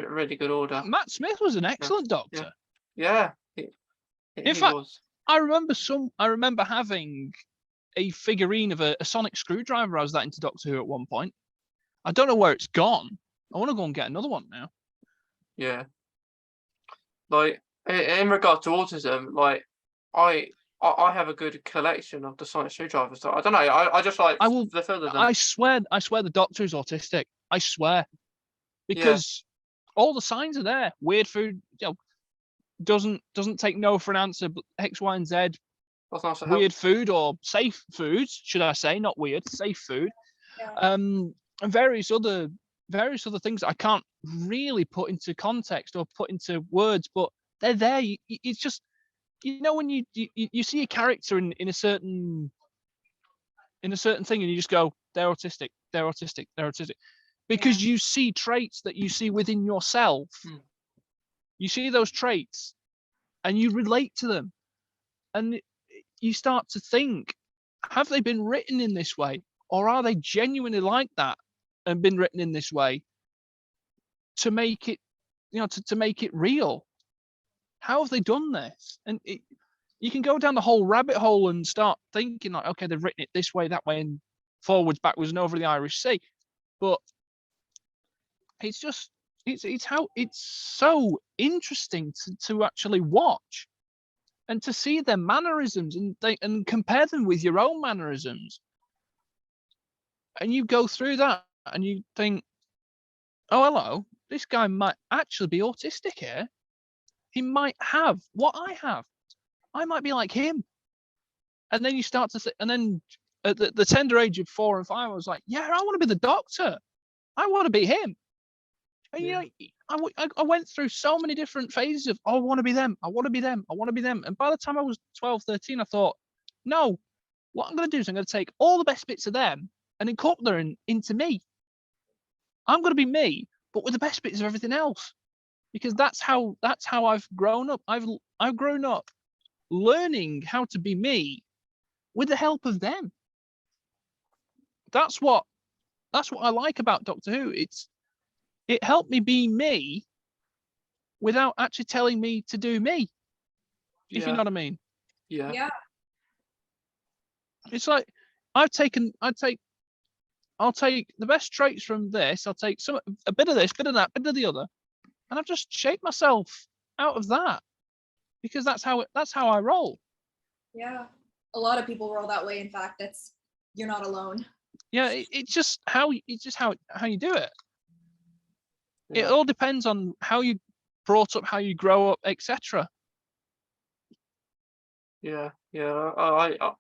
A: really good order.
B: Matt Smith was an excellent Doctor.
A: Yeah.
B: In fact, I remember having a figurine of a sonic screwdriver. I was that into Doctor Who at one point. I don't know where it's gone. I want to go and get another one now.
A: Yeah. Like in regard to autism, like I have a good collection of the sonic screwdrivers. So I don't know. I just like the feel of them.
B: I swear the Doctor is autistic. I swear, because all the signs are there. Weird food, doesn't take no for an answer. But X, Y, and Z. Weird food or safe foods, should I say? Not weird, safe food. Yeah. And various other things that I can't really put into context or put into words, but they're there. It's just, when you see a character in a certain thing and you just go, they're autistic. they're autistic, they're autistic, because you see traits that you see within yourself. You see those traits and you relate to them, and you start to think, have they been written in this way, or are they genuinely like that and been written in this way to make it, to make it real? How have they done this? And you can go down the whole rabbit hole and start thinking like, okay, they've written it this way, that way, and forwards, backwards, and over the Irish Sea. But it's just, it's so interesting to actually watch and to see their mannerisms and compare them with your own mannerisms. And you go through that and you think, oh, hello, this guy might actually be autistic here. He might have what I have. I might be like him. And then you start to think, and then at the tender age of 4 and 5, I was like, yeah, I want to be the Doctor. I want to be him. And I went through so many different phases of, oh, I want to be them. I want to be them. I want to be them. And by the time I was 12, 13, I thought, no, what I'm going to do is I'm going to take all the best bits of them and incorporate them into me. I'm going to be me, but with the best bits of everything else, because that's how I've grown up. I've grown up learning how to be me with the help of them. That's what I like about Doctor Who. It helped me be me without actually telling me to do me. If you know what I mean.
C: Yeah.
B: It's like I'll take the best traits from this. I'll take a bit of this, bit of that, bit of the other, and I've just shaped myself out of that, because that's how I roll. Yeah,
C: a lot of people roll that way. In fact, you're not alone.
B: Yeah, it's just how you do it. Yeah. It all depends on how you brought up, how you grow up, etc.
A: Yeah. I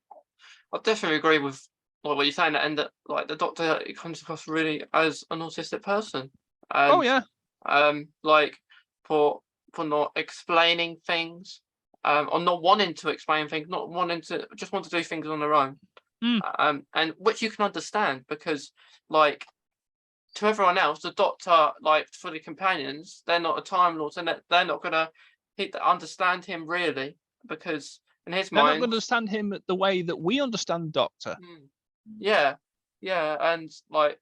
A: definitely agree with what you're saying, and that like the Doctor, it comes across really as an autistic person. And,
B: oh yeah.
A: Like for not explaining things, or not wanting to explain things, not wanting to, just want to do things on their own. And which you can understand, because like to everyone else, the Doctor, like for the companions, they're not a Time Lord, and they're not gonna understand him really, because in his mind,
B: they're not going to understand him the way that we understand the Doctor.
A: Yeah, and like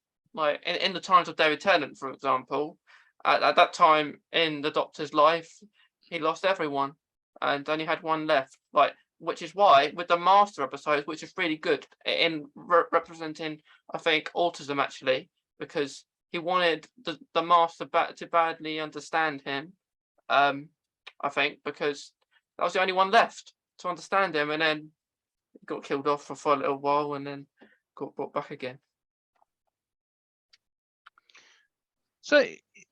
A: in the times of David Tennant, for example, at that time in the Doctor's life, he lost everyone and only had one left. Like, which is why with the Master episodes, which is really good in representing, I think, autism actually, because he wanted the Master to badly understand him. I think because that was the only one left to understand him, and then he got killed off for a little while, and then got brought back again.
B: So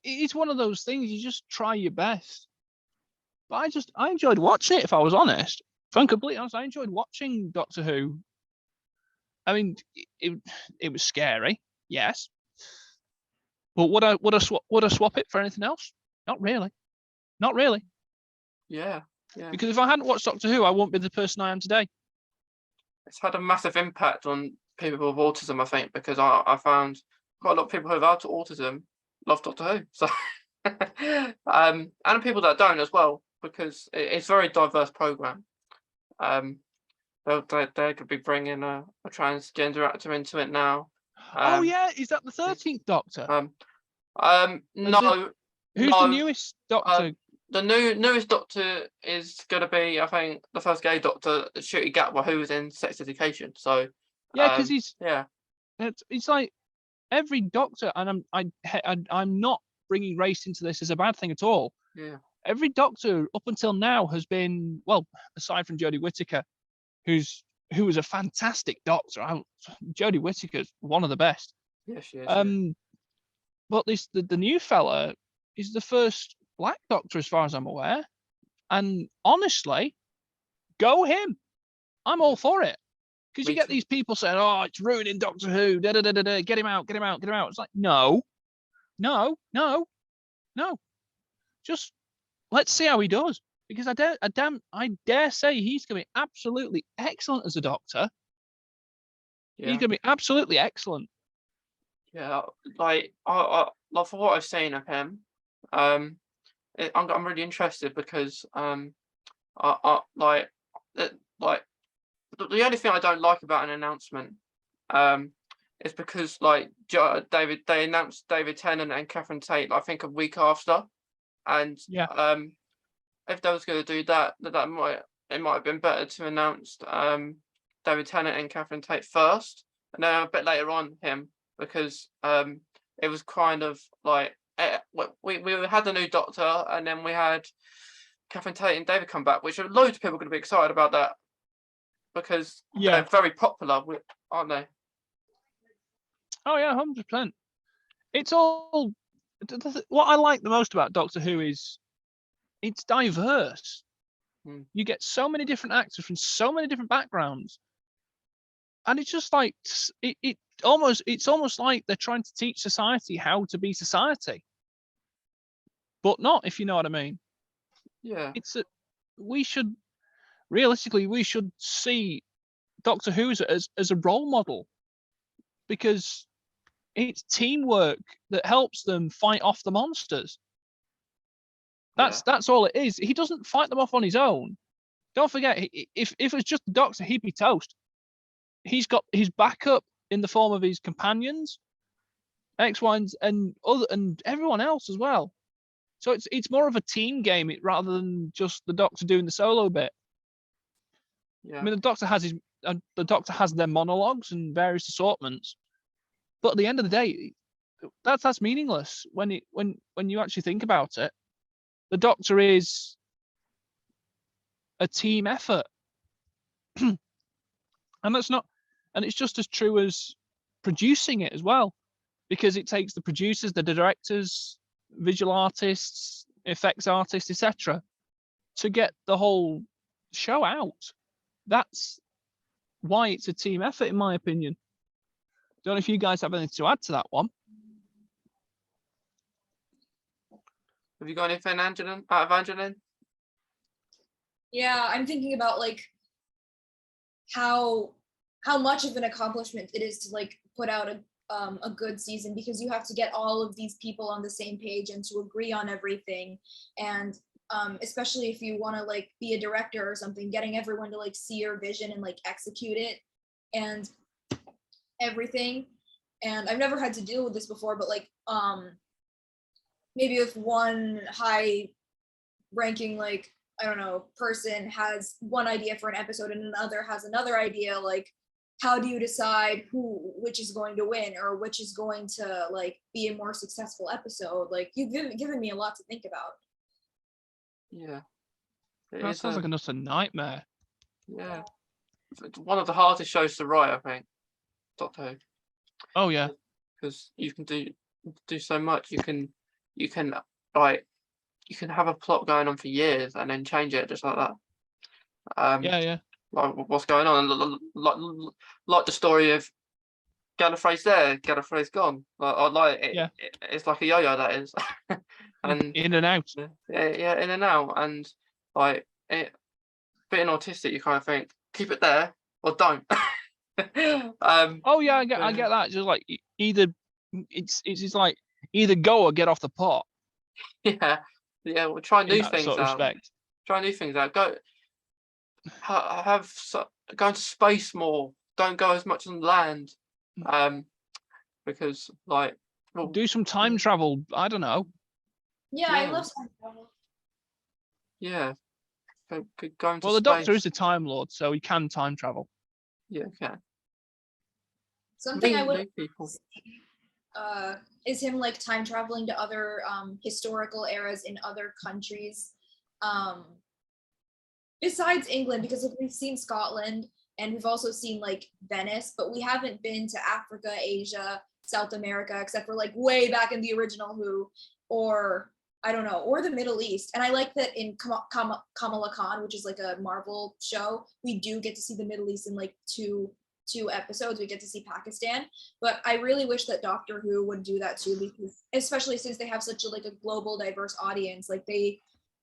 B: it's one of those things, you just try your best. But I enjoyed watching it, if I was honest. If I'm completely honest, I enjoyed watching Doctor Who. I mean, it was scary, yes. But would I swap it for anything else? Not really. Not really.
A: Yeah.
B: Because if I hadn't watched Doctor Who, I wouldn't be the person I am today.
A: It's had a massive impact on people with autism, I think, because I found quite a lot of people who have autism love Doctor Who. So, and people that don't as well, because it's a very diverse program. They could be bringing a transgender actor into it now.
B: Oh yeah, is that the 13th Doctor?
A: No.
B: Who's the newest Doctor?
A: The newest Doctor is going to be, I think, the first gay Doctor, Ncuti Gatwa, who was in Sex Education. So
B: yeah, because it's like every Doctor, and I'm not bringing race into this as a bad thing at all.
A: Yeah.
B: Every Doctor up until now has been, well, aside from Jodie Whittaker, who was a fantastic Doctor. Jodie Whittaker's one of the best.
A: Yes, she is.
B: But the new fella is the first Black Doctor, as far as I'm aware. And honestly, go him. I'm all for it. Because you get these people saying, oh, it's ruining Doctor Who, get him out. It's like, no. Just let's see how he does. Because I dare say he's going to be absolutely excellent as a Doctor. Yeah. He's going to be absolutely excellent.
A: Yeah, like for what I've seen of him, I'm really interested because I like like the only thing I don't like about an announcement is because like they announced David Tennant and Catherine Tate I think a week after, and
B: Yeah.
A: if they was going to do that, it might have been better to announce David Tennant and Catherine Tate first, and then a bit later on him, because it was kind of like we had the new Doctor, and then we had Catherine Tate and David come back, which loads of people are going to be excited about that because
B: Yeah.
A: they're very popular, aren't they?
B: Oh yeah, 100%. It's all what I like the most about Doctor Who is it's diverse. You get so many different actors from so many different backgrounds, and it's just like it's almost like they're trying to teach society how to be society, but not, if you know what I mean.
A: Yeah.
B: We should see Doctor Who as a role model, because it's teamwork that helps them fight off the monsters. That's all it is. He doesn't fight them off on his own. Don't forget, if it was just the Doctor, he'd be toast. He's got his backup in the form of his companions, X-Ones, and everyone else as well. So it's more of a team game rather than just the Doctor doing the solo bit.
A: Yeah.
B: I mean, the Doctor has their monologues and various assortments, but at the end of the day, that's meaningless when you actually think about it. The Doctor is a team effort, and it's just as true as producing it as well, because it takes the producers, the directors, visual artists, effects artists, etc., to get the whole show out. That's why it's a team effort, in my opinion. Don't know if you guys have anything to add to that one.
A: Have you got anything, Evanglyn?
C: Yeah, I'm thinking about like how much of an accomplishment it is to like put out a good season, because you have to get all of these people on the same page and to agree on everything, and especially if you want to like be a director or something, getting everyone to like see your vision and like execute it and everything. And I've never had to deal with this before, but like maybe if one high ranking, like, I don't know, person has one idea for an episode and another has another idea, like how do you decide which is going to win or which is going to like be a more successful episode? Like, you've given me a lot to think about.
A: Yeah.
B: That sounds like a nightmare.
A: Yeah. It's one of the hardest shows to write, I think, Doctor Who.
B: Oh yeah.
A: Because you can do so much. You can have a plot going on for years and then change it just like that.
B: Yeah.
A: Like what's going on, like the story of Gallifrey's there, Gallifrey's gone. It's like a yo-yo, that is. And
B: in and out.
A: Yeah, in and out. And like being autistic, you kind of think keep it there or don't.
B: Oh yeah, I get that. Just like either it's like either go or get off the pot.
A: Yeah. We'll try new things
B: sort of
A: out.
B: respect.
A: Try new things out. Go into space more. Don't go as much on land. Because like
B: do some time travel. I don't know.
C: Yeah, I love time travel.
A: Yeah. Go into
B: well, the
A: space.
B: Doctor is a Time Lord, so he can time travel.
A: Yeah, can.
C: Something I would is him like time traveling to other historical eras in other countries besides England, because we've seen Scotland and we've also seen like Venice, but we haven't been to Africa, Asia, South America, except for like way back in the original Who, or I don't know, or the Middle East. And I like that in Kamala Khan, which is like a Marvel show, we do get to see the Middle East in like two episodes. We get to see Pakistan, but I really wish that Doctor Who would do that too, because especially since they have such a global diverse audience, like it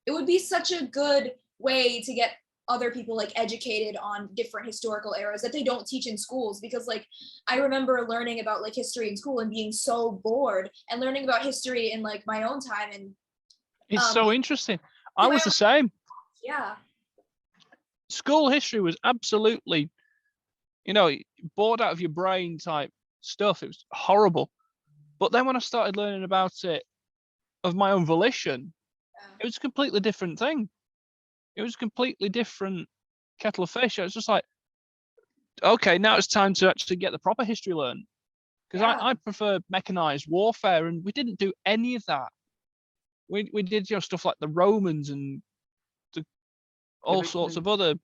C: would be such a good way to get other people like educated on different historical eras that they don't teach in schools, because like I remember learning about like history in school and being so bored, and learning about history in like my own time. And
B: It's so interesting. I was the same.
C: yeah.
B: School history was absolutely, bored out of your brain type stuff. It was horrible. But then when I started learning about it of my own volition, it was a completely different thing. It was a completely different kettle of fish. I was just like, okay, now it's time to actually get the proper history learned. Because I prefer mechanized warfare, and we didn't do any of that. We did stuff like the Romans and all sorts of other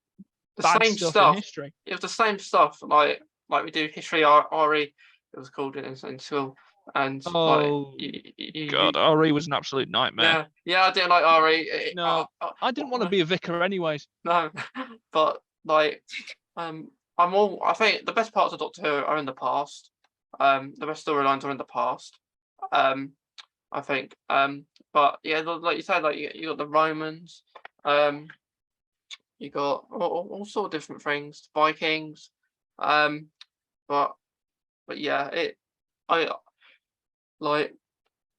B: bad
A: same
B: stuff
A: stuff
B: in history.
A: It was the same stuff like we do history RE. It was called in school. And
B: God, RE was an absolute nightmare.
A: Yeah, I didn't like RE.
B: No, I didn't want to be a vicar anyways.
A: No, but like, I think the best parts of Doctor Who are in the past. The best storylines are in the past. I think. But yeah, like you said, like you got the Romans. You got all sort of different things, Vikings. But yeah, I like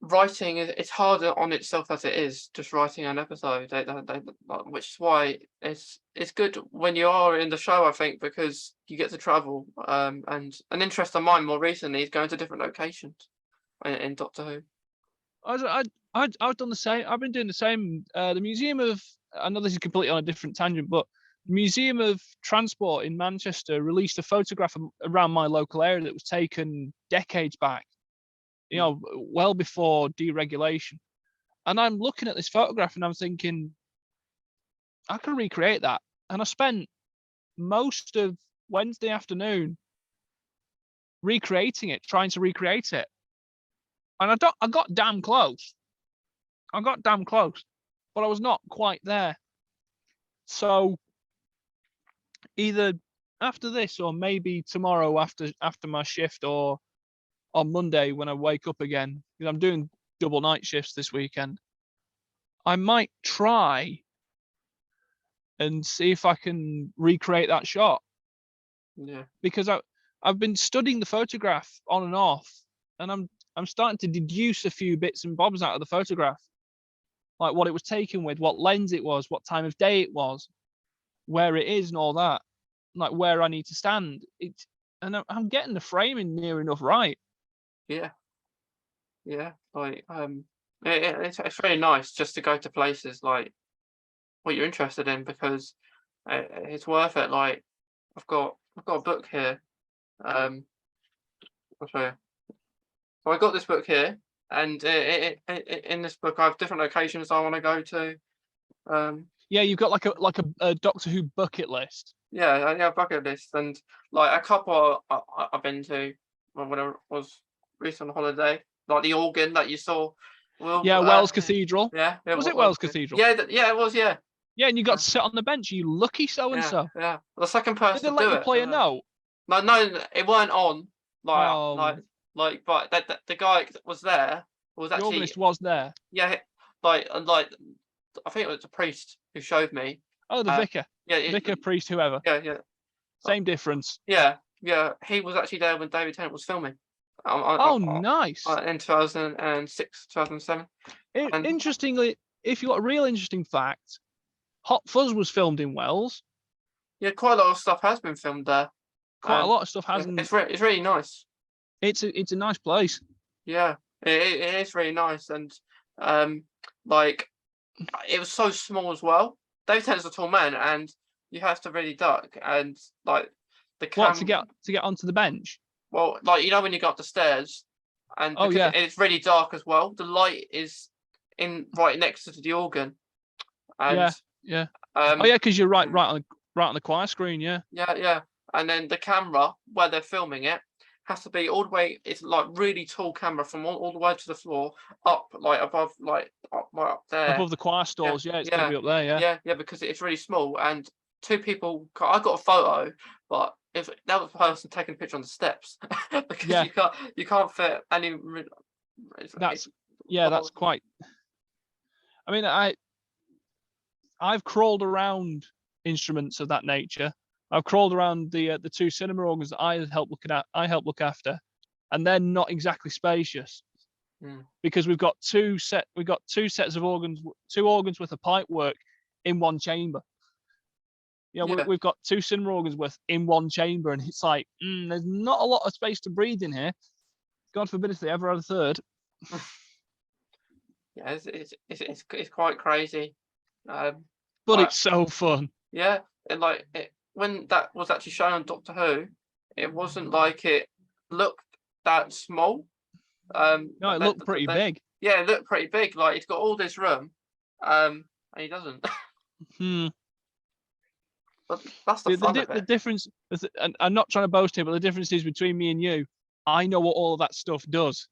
A: writing. It's harder on itself as it is just writing an episode. Which is why it's good when you are in the show, I think, because you get to travel. And an interest of mine more recently is going to different locations in Doctor Who.
B: I've done the same. I've been doing the same. The Museum of, I know this is completely on a different tangent, but the Museum of Transport in Manchester released a photograph around my local area that was taken decades back, well before deregulation. And I'm looking at this photograph and I'm thinking, I can recreate that. And I spent most of Wednesday afternoon recreating it, trying to recreate it. And I got damn close. But I was not quite there. So either after this or maybe tomorrow after my shift, or on Monday when I wake up again, because I'm doing double night shifts this weekend, I might try and see if I can recreate that shot.
A: Yeah.
B: Because I've been studying the photograph on and off, and I'm starting to deduce a few bits and bobs out of the photograph. Like what it was taken with, what lens it was, what time of day it was, where it is and all that, like where I need to stand. And I'm getting the framing near enough right.
A: Yeah. Like it's really nice just to go to places like what you're interested in, because it's worth it. Like I've got a book here. I'll show you. So I got this book here, and in this book I have different locations I want to go to.
B: Yeah, you've got like a Doctor Who bucket list.
A: Yeah, bucket list, and like a couple I've been to when I was recent on holiday, like the organ that you saw.
B: Wells Cathedral.
A: Yeah,
B: was it Wells Cathedral?
A: Yeah, it was. Yeah.
B: Yeah, and you got to sit on the bench. You lucky so and so.
A: Yeah. The second person
B: Did they
A: to
B: let
A: do
B: you
A: it.
B: play a note?
A: No, it weren't on.
B: Oh.
A: But the guy that was there was actually.
B: The organist was there.
A: Yeah, like I think it was a priest who showed me.
B: Oh, the vicar. Yeah, vicar, priest, whoever.
A: Yeah.
B: Same difference.
A: Yeah. He was actually there when David Tennant was filming.
B: Nice.
A: In 2006, 2007.
B: Interestingly, if you got a real interesting fact, Hot Fuzz was filmed in Wells.
A: Yeah, quite a lot of stuff has been filmed there.
B: Quite a lot of stuff hasn't.
A: It's really nice.
B: It's a nice place.
A: Yeah, it is really nice, and like it was so small as well. David Tennant's a tall man, and you have to really duck, and like the
B: to get onto the bench.
A: Well, like when you go up the stairs, and it's really dark as well. The light is in right next to the organ. And,
B: yeah. Because you're right on the choir screen. Yeah.
A: Yeah. And then the camera where they're filming it has to be all the way. It's like really tall camera from all the way to the floor, up like above, like up there
B: above the choir stalls. Yeah, it's gonna be up there.
A: Yeah, because it's really small, and two people. I got a photo, but if that was a person taking a picture on the steps, because you can't fit any.
B: That's quite. I mean, I've crawled around instruments of that nature. I've crawled around the 2 cinema organs that I help look after, and they're not exactly spacious because we've got two sets of organs, 2 organs worth of pipe work in one chamber. We've got 2 cinema organs worth in one chamber, and it's like there's not a lot of space to breathe in here. God forbid if they ever had a third.
A: Yeah, it's quite crazy.
B: But it's so fun.
A: Yeah, when that was actually shown on Doctor Who, it wasn't like it looked that small.
B: No, it looked pretty big.
A: Yeah, it looked pretty big. Like it's got all this room, and he doesn't. But that's the fun of it.
B: The difference, and I'm not trying to boast here, but the difference is between me and you. I know what all of that stuff does.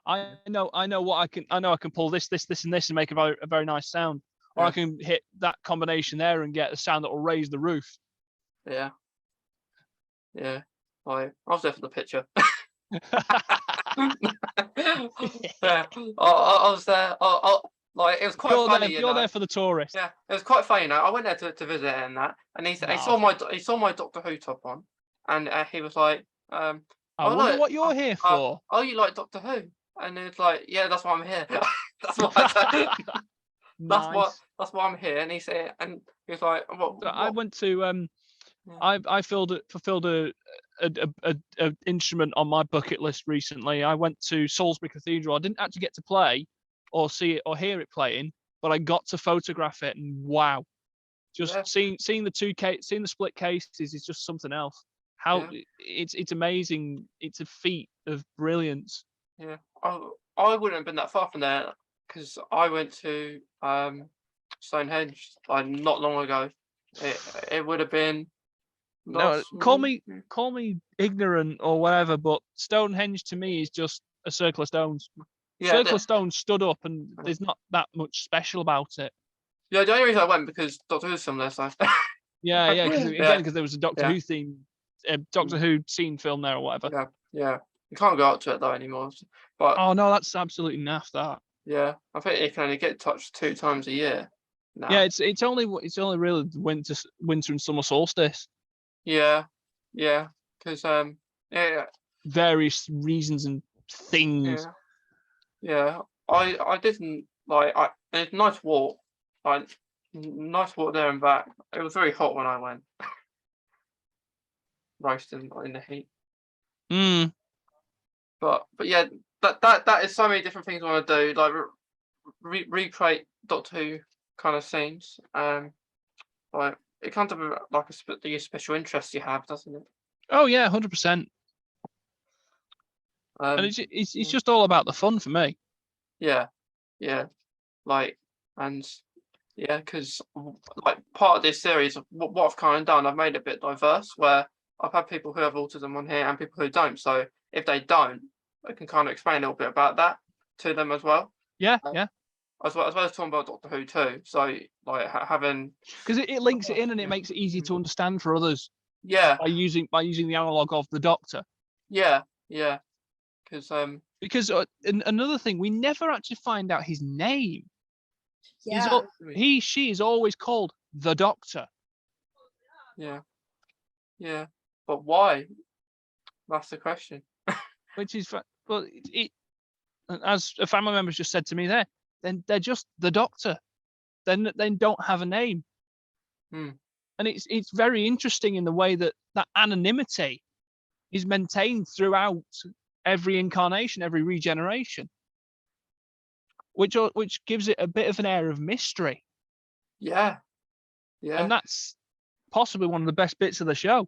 B: I know what I can. I know I can pull this, and this, and make a very nice sound. Or I can hit that combination there and get a sound that will raise the roof.
A: Yeah. I was there for the picture. Yeah, I was there. Like it was quite funny.
B: You're there for the tourist.
A: Yeah, it was quite funny. I went there to visit and that, and he saw my Doctor Who top on, and he was like,
B: I wonder what you're here for.
A: Oh, you like Doctor Who? And it's like, yeah, that's why I'm here. That's what I said. That's why I'm here. And he said, and he was like, what?
B: I went to I fulfilled a instrument on my bucket list recently. I went to Salisbury Cathedral. I didn't actually get to play or see it or hear it playing, but I got to photograph it, and wow, just seeing the split cases is just something else. It's amazing. It's a feat of brilliance.
A: Yeah, I wouldn't have been that far from there because I went to Stonehenge not long ago. It would have been.
B: No, call me ignorant or whatever, but Stonehenge to me is just a circle of stones. Yeah, circle of stones stood up, and there's not that much special about it.
A: Yeah, the only reason I went because Doctor Who's from there, so.
B: Yeah, because there was a Doctor Who theme, Doctor Who scene film there or whatever.
A: Yeah. You can't go up to it though anymore. But
B: oh no, that's absolutely naff. That.
A: Yeah, I think it can only get touched 2 times a year. Now.
B: Yeah, it's only really winter and summer solstice.
A: Yeah, because
B: various reasons and things.
A: Yeah. I didn't like. It's a nice walk. Nice walk there and back. It was very hot when I went. Roasting in the heat. But yeah, that is so many different things I want to do. Like recreate Doctor Who kind of scenes. Like it kind of like the special interest you have, doesn't it?
B: Oh yeah, 100%. And it's just all about the fun for me.
A: Yeah. Like because like part of this series, what I've kind of done, I've made it a bit diverse, where I've had people who have autism on here and people who don't. So if they don't, I can kind of explain a little bit about that to them as well.
B: Yeah.
A: As well as talking about Doctor Who too. So like having
B: because it links it in and it makes it easier to understand for others.
A: Yeah.
B: By using the analog of the Doctor.
A: Yeah. Because
B: another thing, we never actually find out his name.
C: Yeah.
B: She is always called the Doctor.
A: Yeah. But why? That's the question.
B: Which is, well, as a family member just said to me there, then they're just the Doctor. Then they don't have a name. And it's very interesting in the way that anonymity is maintained throughout every incarnation, every regeneration, which gives it a bit of an air of mystery. Yeah. And that's possibly one of the best bits of the show.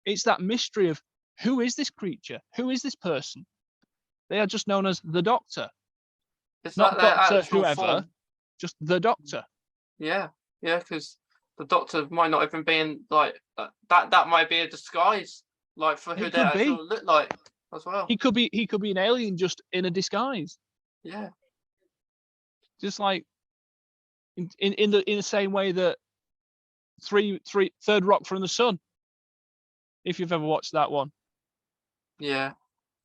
B: It's that mystery of who is this creature? Who is this person? They are just known as the Doctor.
A: It's
B: not Doctor whoever,
A: form.
B: Just the Doctor.
A: Yeah, because the Doctor might not even be in like that. That might be a disguise, like for who they actually look like as well.
B: He could be an alien just in a disguise.
A: Yeah.
B: Just like in the same way that Third Rock from the Sun. If you've ever watched that one.
A: Yeah.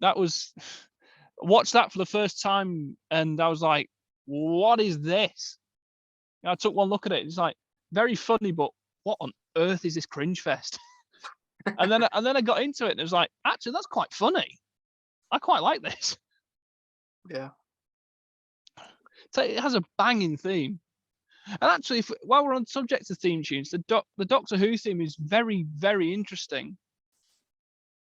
B: Watched that for the first time and I was like, what is this? And I took one look at it. It's like, very funny, but what on earth is this cringe fest? and then I got into it, and it was like, actually, that's quite funny. I quite like this.
A: Yeah.
B: So it has a banging theme. And actually, while we're on subject of theme tunes, the Doctor Who theme is very, very interesting.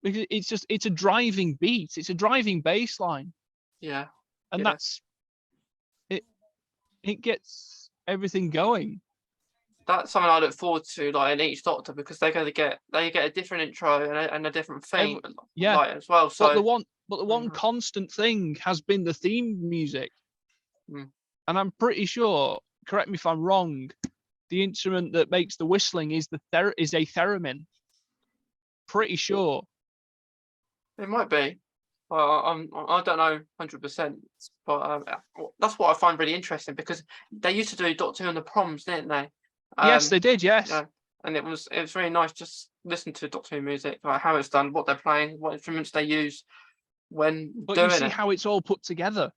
B: Because it's a driving beat, it's a driving bass line.
A: Yeah.
B: And
A: Yeah.
B: that's it. It gets everything going.
A: That's something I look forward to, like in each Doctor, because they get a different intro and a different theme,
B: yeah.
A: like, as well. So,
B: but the one constant thing has been the theme music, and I'm pretty sure. Correct me if I'm wrong. The instrument that makes the whistling is a theremin. Pretty sure.
A: It might be. I don't know 100%, but that's what I find really interesting, because they used to do Doctor Who on the proms, didn't they?
B: Yes, they did. Yes.
A: Yeah, and it was really nice just listen to Doctor Who music, like how it's done, what they're playing, what instruments they use when
B: but
A: doing
B: you see
A: it.
B: how it's all put together.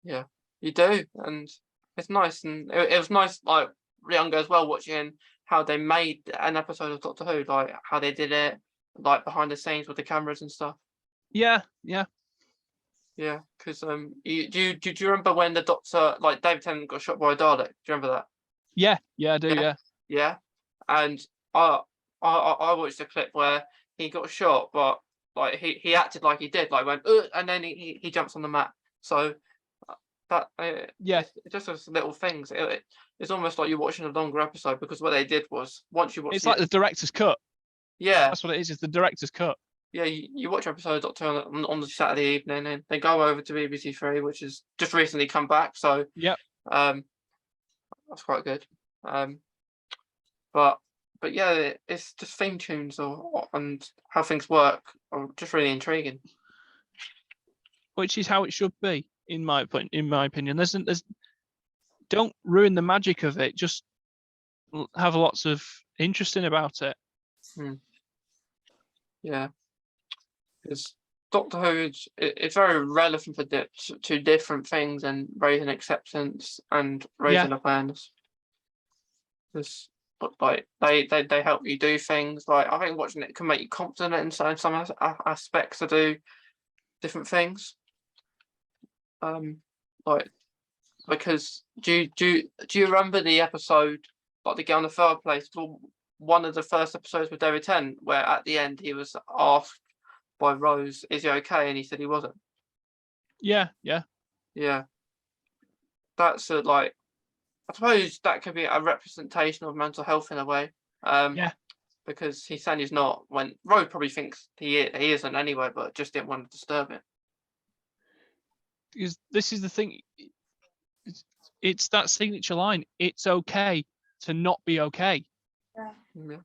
A: Yeah, you do, and it's nice, and it was nice, like younger as well, watching how they made an episode of Doctor Who, like how they did it, like behind the scenes with the cameras and stuff.
B: Yeah.
A: Yeah, because do you remember when the Doctor, like David Tennant, got shot by a Dalek? Do you remember that?
B: Yeah, I do.
A: Yeah, and I watched a clip where he got shot, but like he acted like he did, like went and then he jumps on the mat. So that it's just those little things. It's almost like you're watching a longer episode, because what they did was, once you watch,
B: it's like the director's cut.
A: Yeah,
B: that's what it is. It's the director's cut.
A: Yeah, you watch episode of Doctor on the Saturday evening, and they go over to BBC Three, which has just recently come back. So
B: yep,
A: that's quite good. But yeah, it's just theme tunes and how things work are just really intriguing.
B: Which is how it should be, in my opinion. There's don't ruin the magic of it. Just have lots of interesting about it.
A: Yeah, because Doctor Who it's very relevant for to different things, and raising acceptance and raising awareness. Because like they help you do things. Like, I think watching it can make you confident in some aspects to do different things. Like, because do you remember the episode, like the Girl in the Fireplace, one of the first episodes with David Tennant, where at the end he was asked by Rose, "Is he okay?" and he said he wasn't.
B: Yeah.
A: That's like, I suppose that could be a representation of mental health in a way. Because he's saying he's not, when Rose probably thinks he isn't anyway, but just didn't want to disturb it.
B: Because this is the thing. It's that signature line. It's okay to not be okay.
A: Yeah.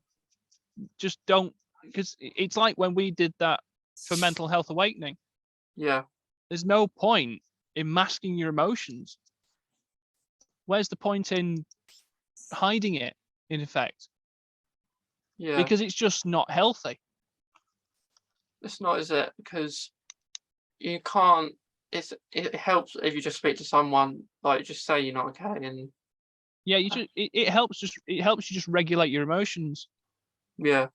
B: Just don't, because it's like when we did that for Mental Health Awakening.
A: Yeah.
B: There's no point in masking your emotions. Where's the point in hiding it, in effect?
A: Yeah.
B: Because it's just not healthy.
A: It's not, is it? Because you can't. It helps if you just speak to someone, like just say you're not okay, and
B: it helps you just regulate your emotions.
A: Yeah.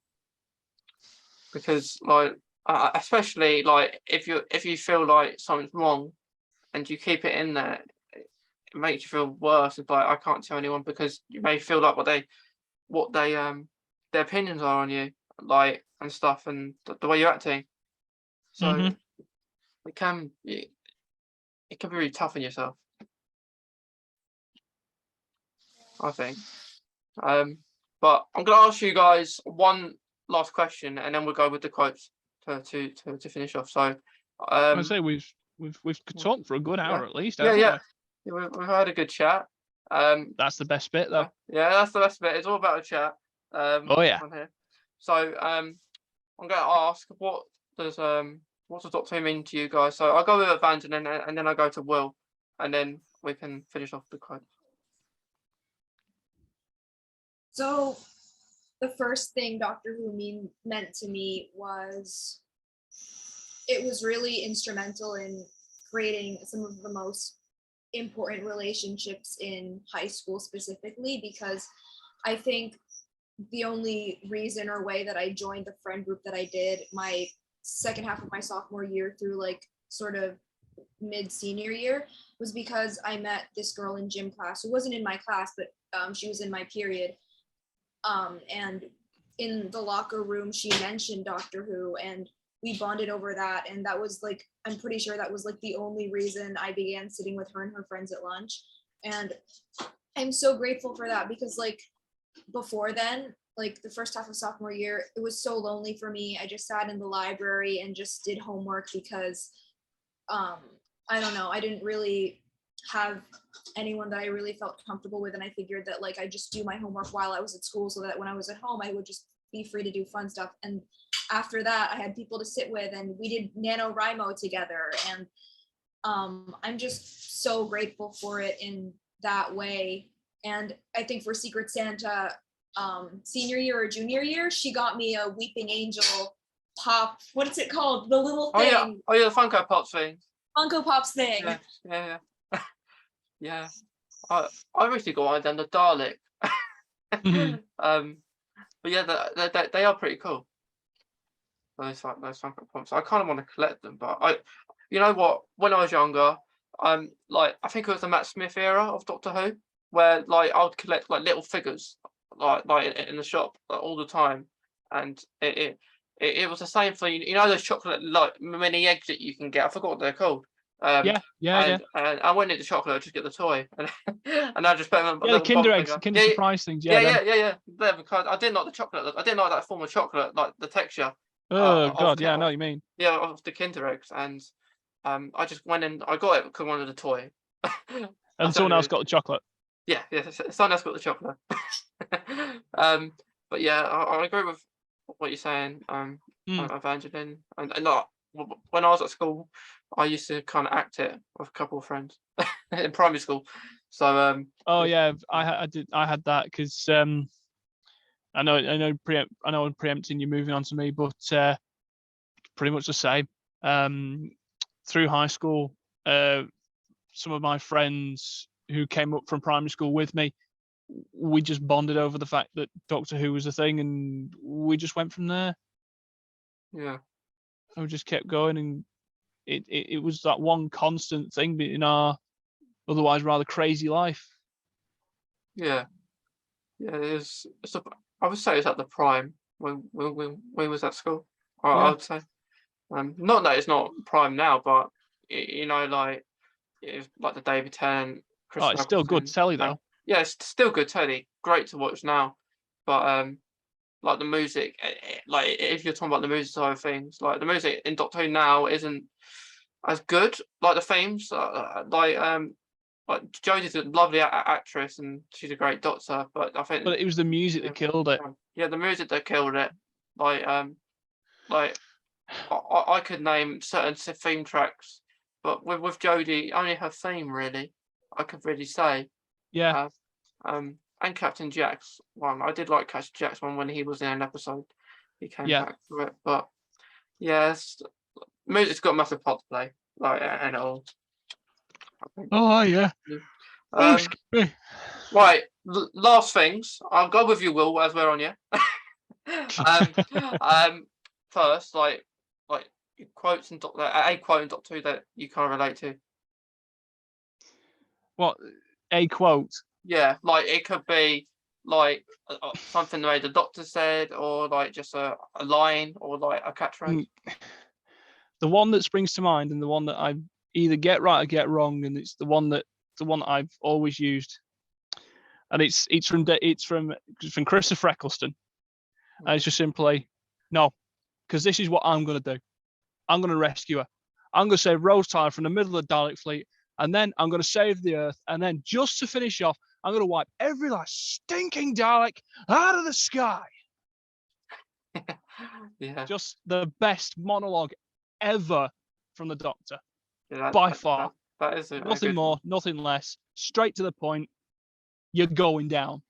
A: Because like, especially like if you feel like something's wrong, and you keep it in there, it makes you feel worse. It's like, I can't tell anyone, because you may feel like what they their opinions are on you, like, and stuff, and the way you're acting. So it can be really tough on yourself, I think. But I'm gonna ask you guys one last question, and then we'll go with the quotes to finish off. So
B: I say we've talked for a good hour at least.
A: Yeah, we've had a good chat.
B: That's the best bit, though.
A: Yeah, that's the best bit. It's all about a chat.
B: Oh yeah.
A: On here. So I'm gonna ask, what does Doctor Who mean to you guys? So I'll go with Evanglyn, and then I go to Will, and then we can finish off the quotes.
C: So the first thing Doctor Who meant to me was, it was really instrumental in creating some of the most important relationships in high school specifically, because I think the only reason or way that I joined the friend group that I did my second half of my sophomore year through like sort of mid senior year was because I met this girl in gym class who wasn't in my class, but she was in my period. And in the locker room, she mentioned Doctor Who, and we bonded over that. And that was like, I'm pretty sure that was like the only reason I began sitting with her and her friends at lunch. And I'm so grateful for that, because like before then, like the first half of sophomore year, it was so lonely for me. I just sat in the library and just did homework because I don't know, I didn't really have anyone that I really felt comfortable with. And I figured that like I just do my homework while I was at school so that when I was at home, I would just be free to do fun stuff. And after that, I had people to sit with, and we did NaNoWriMo together. And I'm just so grateful for it in that way. And I think for Secret Santa, senior year or junior year, she got me a Weeping Angel pop. What is it called? The little thing.
A: Oh yeah, the Funko Pops thing.
C: Funko Pops thing.
A: Yeah. Yeah. I recently got one of them, the Dalek. But yeah, they are pretty cool. Those Funko Pops. I kind of want to collect them, but you know what? When I was younger, like I think it was the Matt Smith era of Doctor Who, where like I would collect like little figures, like in the shop like, all the time, and it was the same for you know those chocolate like mini eggs that you can get. I forgot what they're called.
B: Yeah.
A: And I went into chocolate just get the toy, and I just put them.
B: Yeah, the Kinder eggs, the Kinder Surprise things.
A: Yeah. Because I didn't like the chocolate. I didn't like that form of chocolate, like the texture.
B: Oh God, yeah, I know what you mean.
A: Yeah, of the Kinder eggs, and I just went in. I got it because I wanted a toy.
B: And someone else got the chocolate.
A: Yeah, someone else got the chocolate. But yeah, I agree with what you're saying, Evanglyn, and not when I was at school, I used to kind of act it with a couple of friends in primary school. So
B: oh yeah, I had that because I know I'm preempting you moving on to me, but pretty much the same. Through high school, some of my friends who came up from primary school with me, we just bonded over the fact that Doctor Who was a thing, and we just went from there.
A: Yeah.
B: And we just kept going, and it was that one constant thing in our otherwise rather crazy life.
A: Yeah, it is. I would say it's at the prime when we was at school. I would say, not that it's not prime now, but you know, like it's like the David Tennant.
B: Oh, it's still good telly though.
A: Yeah, it's still good telly. Great to watch now, but like the music, like if you're talking about the music side of things, like the music in Doctor Who now isn't as good. Like the themes, like Jodie's a lovely actress and she's a great doctor, but I think.
B: But it was the music that killed it.
A: Yeah, the music that killed it. Like I could name certain theme tracks, but with Jodie, only her theme really, I could really say.
B: Yeah.
A: And Captain Jack's one. I did like Captain Jack's one when he was in an episode. He came back for it, but yes, music's got a massive part to play, like and all.
B: Oh yeah.
A: Right, last things. I'll go with you, Will, as we're on you. First, like quotes and a quote in Doctor Who that you kind of relate to.
B: What, a quote?
A: Yeah, like it could be like something the Doctor said, or like just a line, or like a catchphrase.
B: The one that springs to mind, and the one that I either get right or get wrong, and it's the one that I've always used, and it's from Christopher Eccleston, and it's just simply no, because this is what I'm gonna do. I'm gonna rescue her. I'm gonna save Rose Tyler from the middle of the Dalek fleet, and then I'm gonna save the Earth, and then just to finish off, I'm gonna wipe every last stinking Dalek out of the sky.
A: Yeah,
B: just the best monologue ever from the Doctor,
A: by
B: far.
A: That is
B: nothing more, nothing less. Straight to the point. You're going down.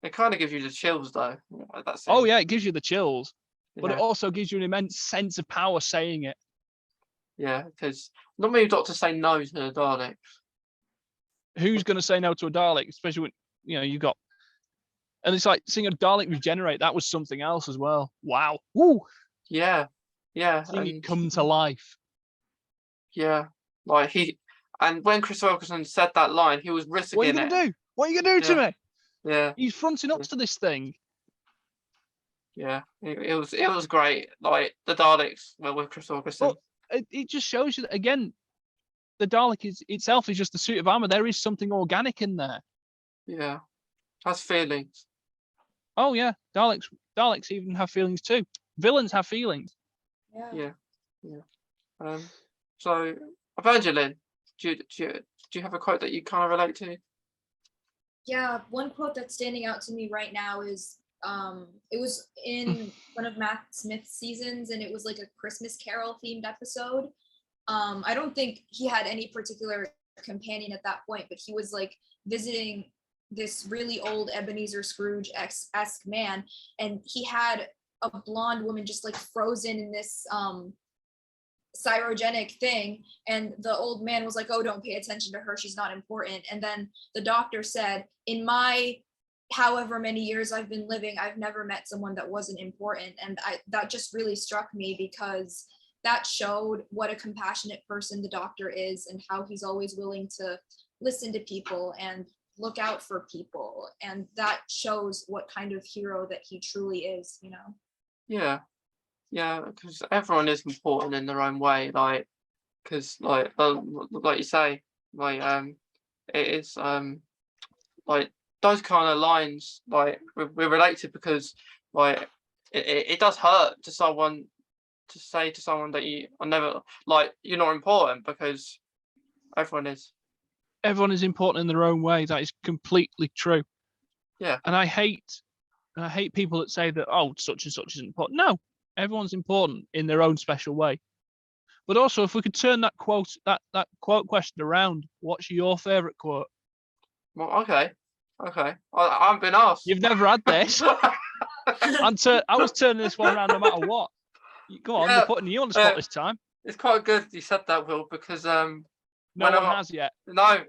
A: It kind of gives you the chills, though.
B: Oh yeah, it gives you the chills, but
A: yeah.
B: it also gives you an immense sense of power saying it.
A: Yeah, because not many doctors say no to the Daleks.
B: Who's going to say no to a Dalek, especially when you've got And it's like seeing a Dalek regenerate. That was something else as well. Wow. Woo.
A: Yeah, yeah,
B: Seeing it
A: and
B: come to life.
A: yeah, like and when Chris Wilkerson said that line, he was risking
B: What are you going
A: it.
B: to do? What are you going to do to me?
A: Yeah,
B: He's fronting up to this thing.
A: yeah, it was great. Like the Daleks, well, with Chris Wilkerson.
B: Well, it just shows you that, again, the Dalek itself is just a suit of armor. There is something organic in there.
A: Yeah, has feelings.
B: Oh yeah, Daleks even have feelings too. Villains have feelings.
C: Yeah.
A: Yeah. So Evangeline, do you have a quote that you kind of relate to?
C: Yeah, one quote that's standing out to me right now is it was in one of Matt Smith's seasons, and it was like a Christmas Carol themed episode. I don't think he had any particular companion at that point, but he was like visiting this really old Ebenezer Scrooge-esque man, and he had a blonde woman just like frozen in this cryogenic thing, and the old man was like, oh, don't pay attention to her, she's not important. And then the doctor said, in my however many years I've been living, I've never met someone that wasn't important. And that just really struck me, because that showed what a compassionate person the doctor is, and how he's always willing to listen to people and look out for people. And that shows what kind of hero that he truly is, you know?
A: Yeah, because everyone is important in their own way. Like, because like you say, like it is like those kind of lines, like we're related, because like it does hurt to someone to say to someone that you are never, like, you're not important, because everyone is.
B: Everyone is important in their own way. That is completely true.
A: Yeah.
B: And I hate people that say that, oh, such and such isn't important. No, everyone's important in their own special way. But also, if we could turn that quote question around, what's your favourite quote?
A: Well, okay. I haven't been asked.
B: You've never had this. I was turning this one around no matter what. Go on, we're putting you on the spot this time.
A: It's quite good you said that, Will, because
B: no one has yet.
A: No,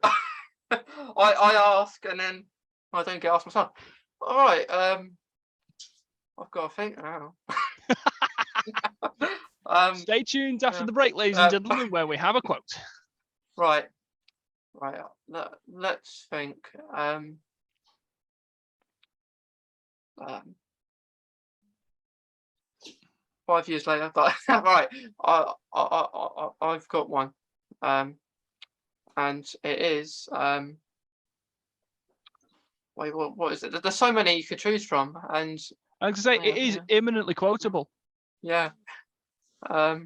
A: I ask and then I don't get asked myself. All right, I've got to think now.
B: Stay tuned after the break, ladies and gentlemen, where we have a quote.
A: Right. Let's think. 5 years later, but right, I've got one, and it is wait, what is it? There's so many you could choose from, and
B: I was gonna say it is imminently quotable.
A: Yeah. I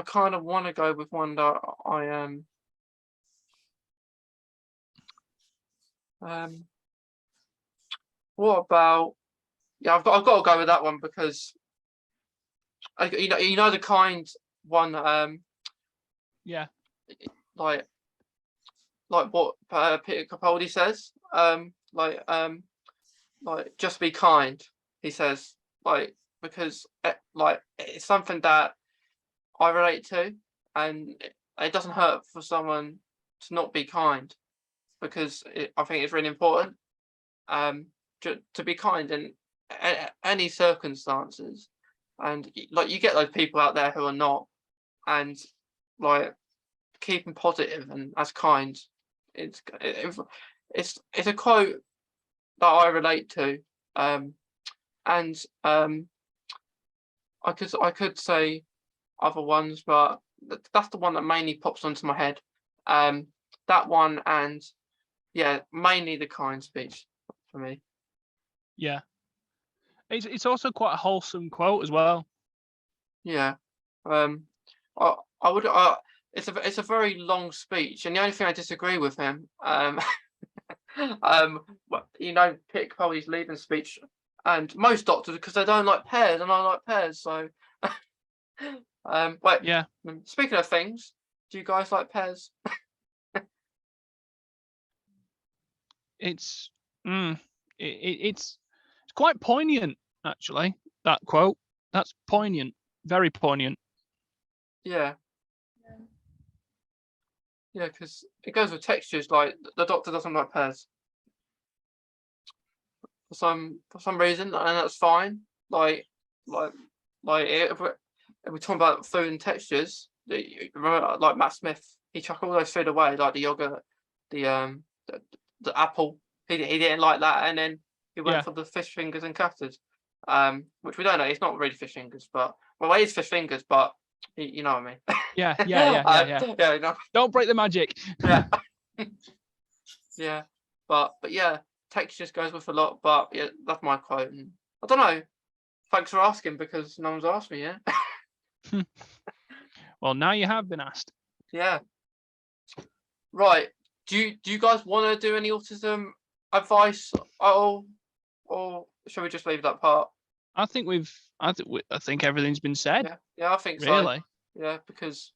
A: kind of want to go with one that I what about, yeah, I've got to go with that one, because you know the kind one,
B: yeah,
A: like what Peter Capaldi says, like just be kind, he says, like, because like it's something that I relate to, and it doesn't hurt for someone to not be kind, because I think it's really important to be kind in any circumstances. And like, you get those people out there who are not, and like keeping positive and as kind, it's a quote that I relate to, and I could say other ones, but that's the one that mainly pops onto my head. That one, and yeah, mainly the kind speech for me.
B: Yeah, it's also quite a wholesome quote as well.
A: Yeah, I would. It's a very long speech, and the only thing I disagree with him, you know, Peter Capaldi's leaving speech, and most doctors, because they don't like pears, and I like pears, so. Wait.
B: Yeah.
A: Speaking of things, do you guys like pears?
B: It's quite poignant, actually. That quote, that's poignant, very poignant.
A: Yeah. Yeah, because it goes with textures. Like the doctor doesn't like pears. for some reason, and that's fine. Like if we're talking about food and textures, remember, like Matt Smith, he chucked all those food away, like the yogurt, the apple. He didn't like that, and then he went for the fish fingers and custard, which we don't know. It's not really fish fingers, but it is fish fingers, but you know what I mean.
B: Yeah.
A: Yeah, no.
B: Don't break the magic.
A: Yeah. Yeah, but yeah, textures goes with a lot. But yeah, that's my quote. And I don't know. Thanks for asking, because no one's asked me yet.
B: Well, now you have been asked.
A: Yeah. Right. Do you guys want to do any autism advice at all, or shall we just leave that part?
B: I think everything's been said.
A: Yeah, I think so.
B: Really?
A: Yeah, because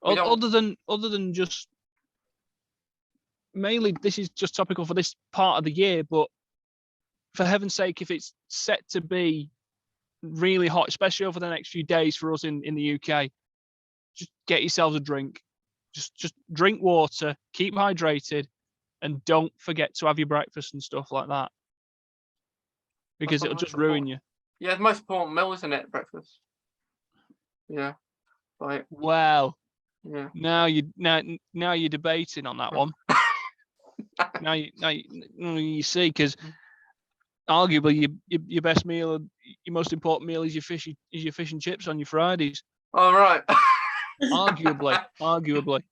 B: other than just mainly, this is just topical for this part of the year, but for heaven's sake, if it's set to be really hot, especially over the next few days for us in the UK, just get yourselves a drink. Just drink water, keep hydrated, and don't forget to have your breakfast and stuff like that, because it'll just ruin you.
A: Yeah, the most important meal, isn't it? Breakfast. Yeah. Right.
B: Well.
A: Yeah.
B: Now you're debating on that one. now you see, because arguably your best meal, your most important meal is your fish and chips on your Fridays.
A: All right.
B: arguably.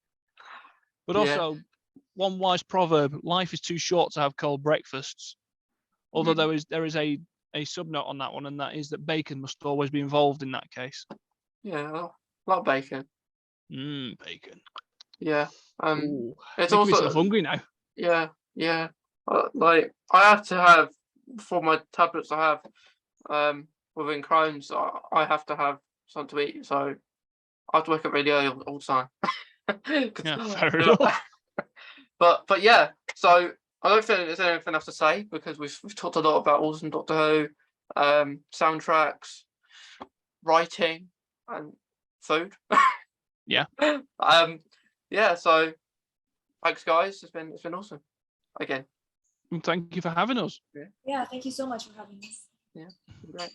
B: But also, one wise proverb: life is too short to have cold breakfasts. Although there is a subnote on that one, and that is that bacon must always be involved in that case.
A: Yeah, I love bacon.
B: Bacon.
A: Yeah.
B: It's also myself hungry now.
A: Yeah. Like I have to have, for my tablets I have within Crohn's, I have to have something to eat. So I have to wake up really early all the time.
B: Yeah, fair enough.
A: But yeah, so I don't think there's anything else to say, because we've talked a lot about Autism, Doctor Who, soundtracks, writing, and food.
B: Yeah.
A: Yeah. So thanks, guys. It's been awesome. Again.
B: Thank you for having us.
C: Yeah, thank you so much for having us.
A: Yeah, great.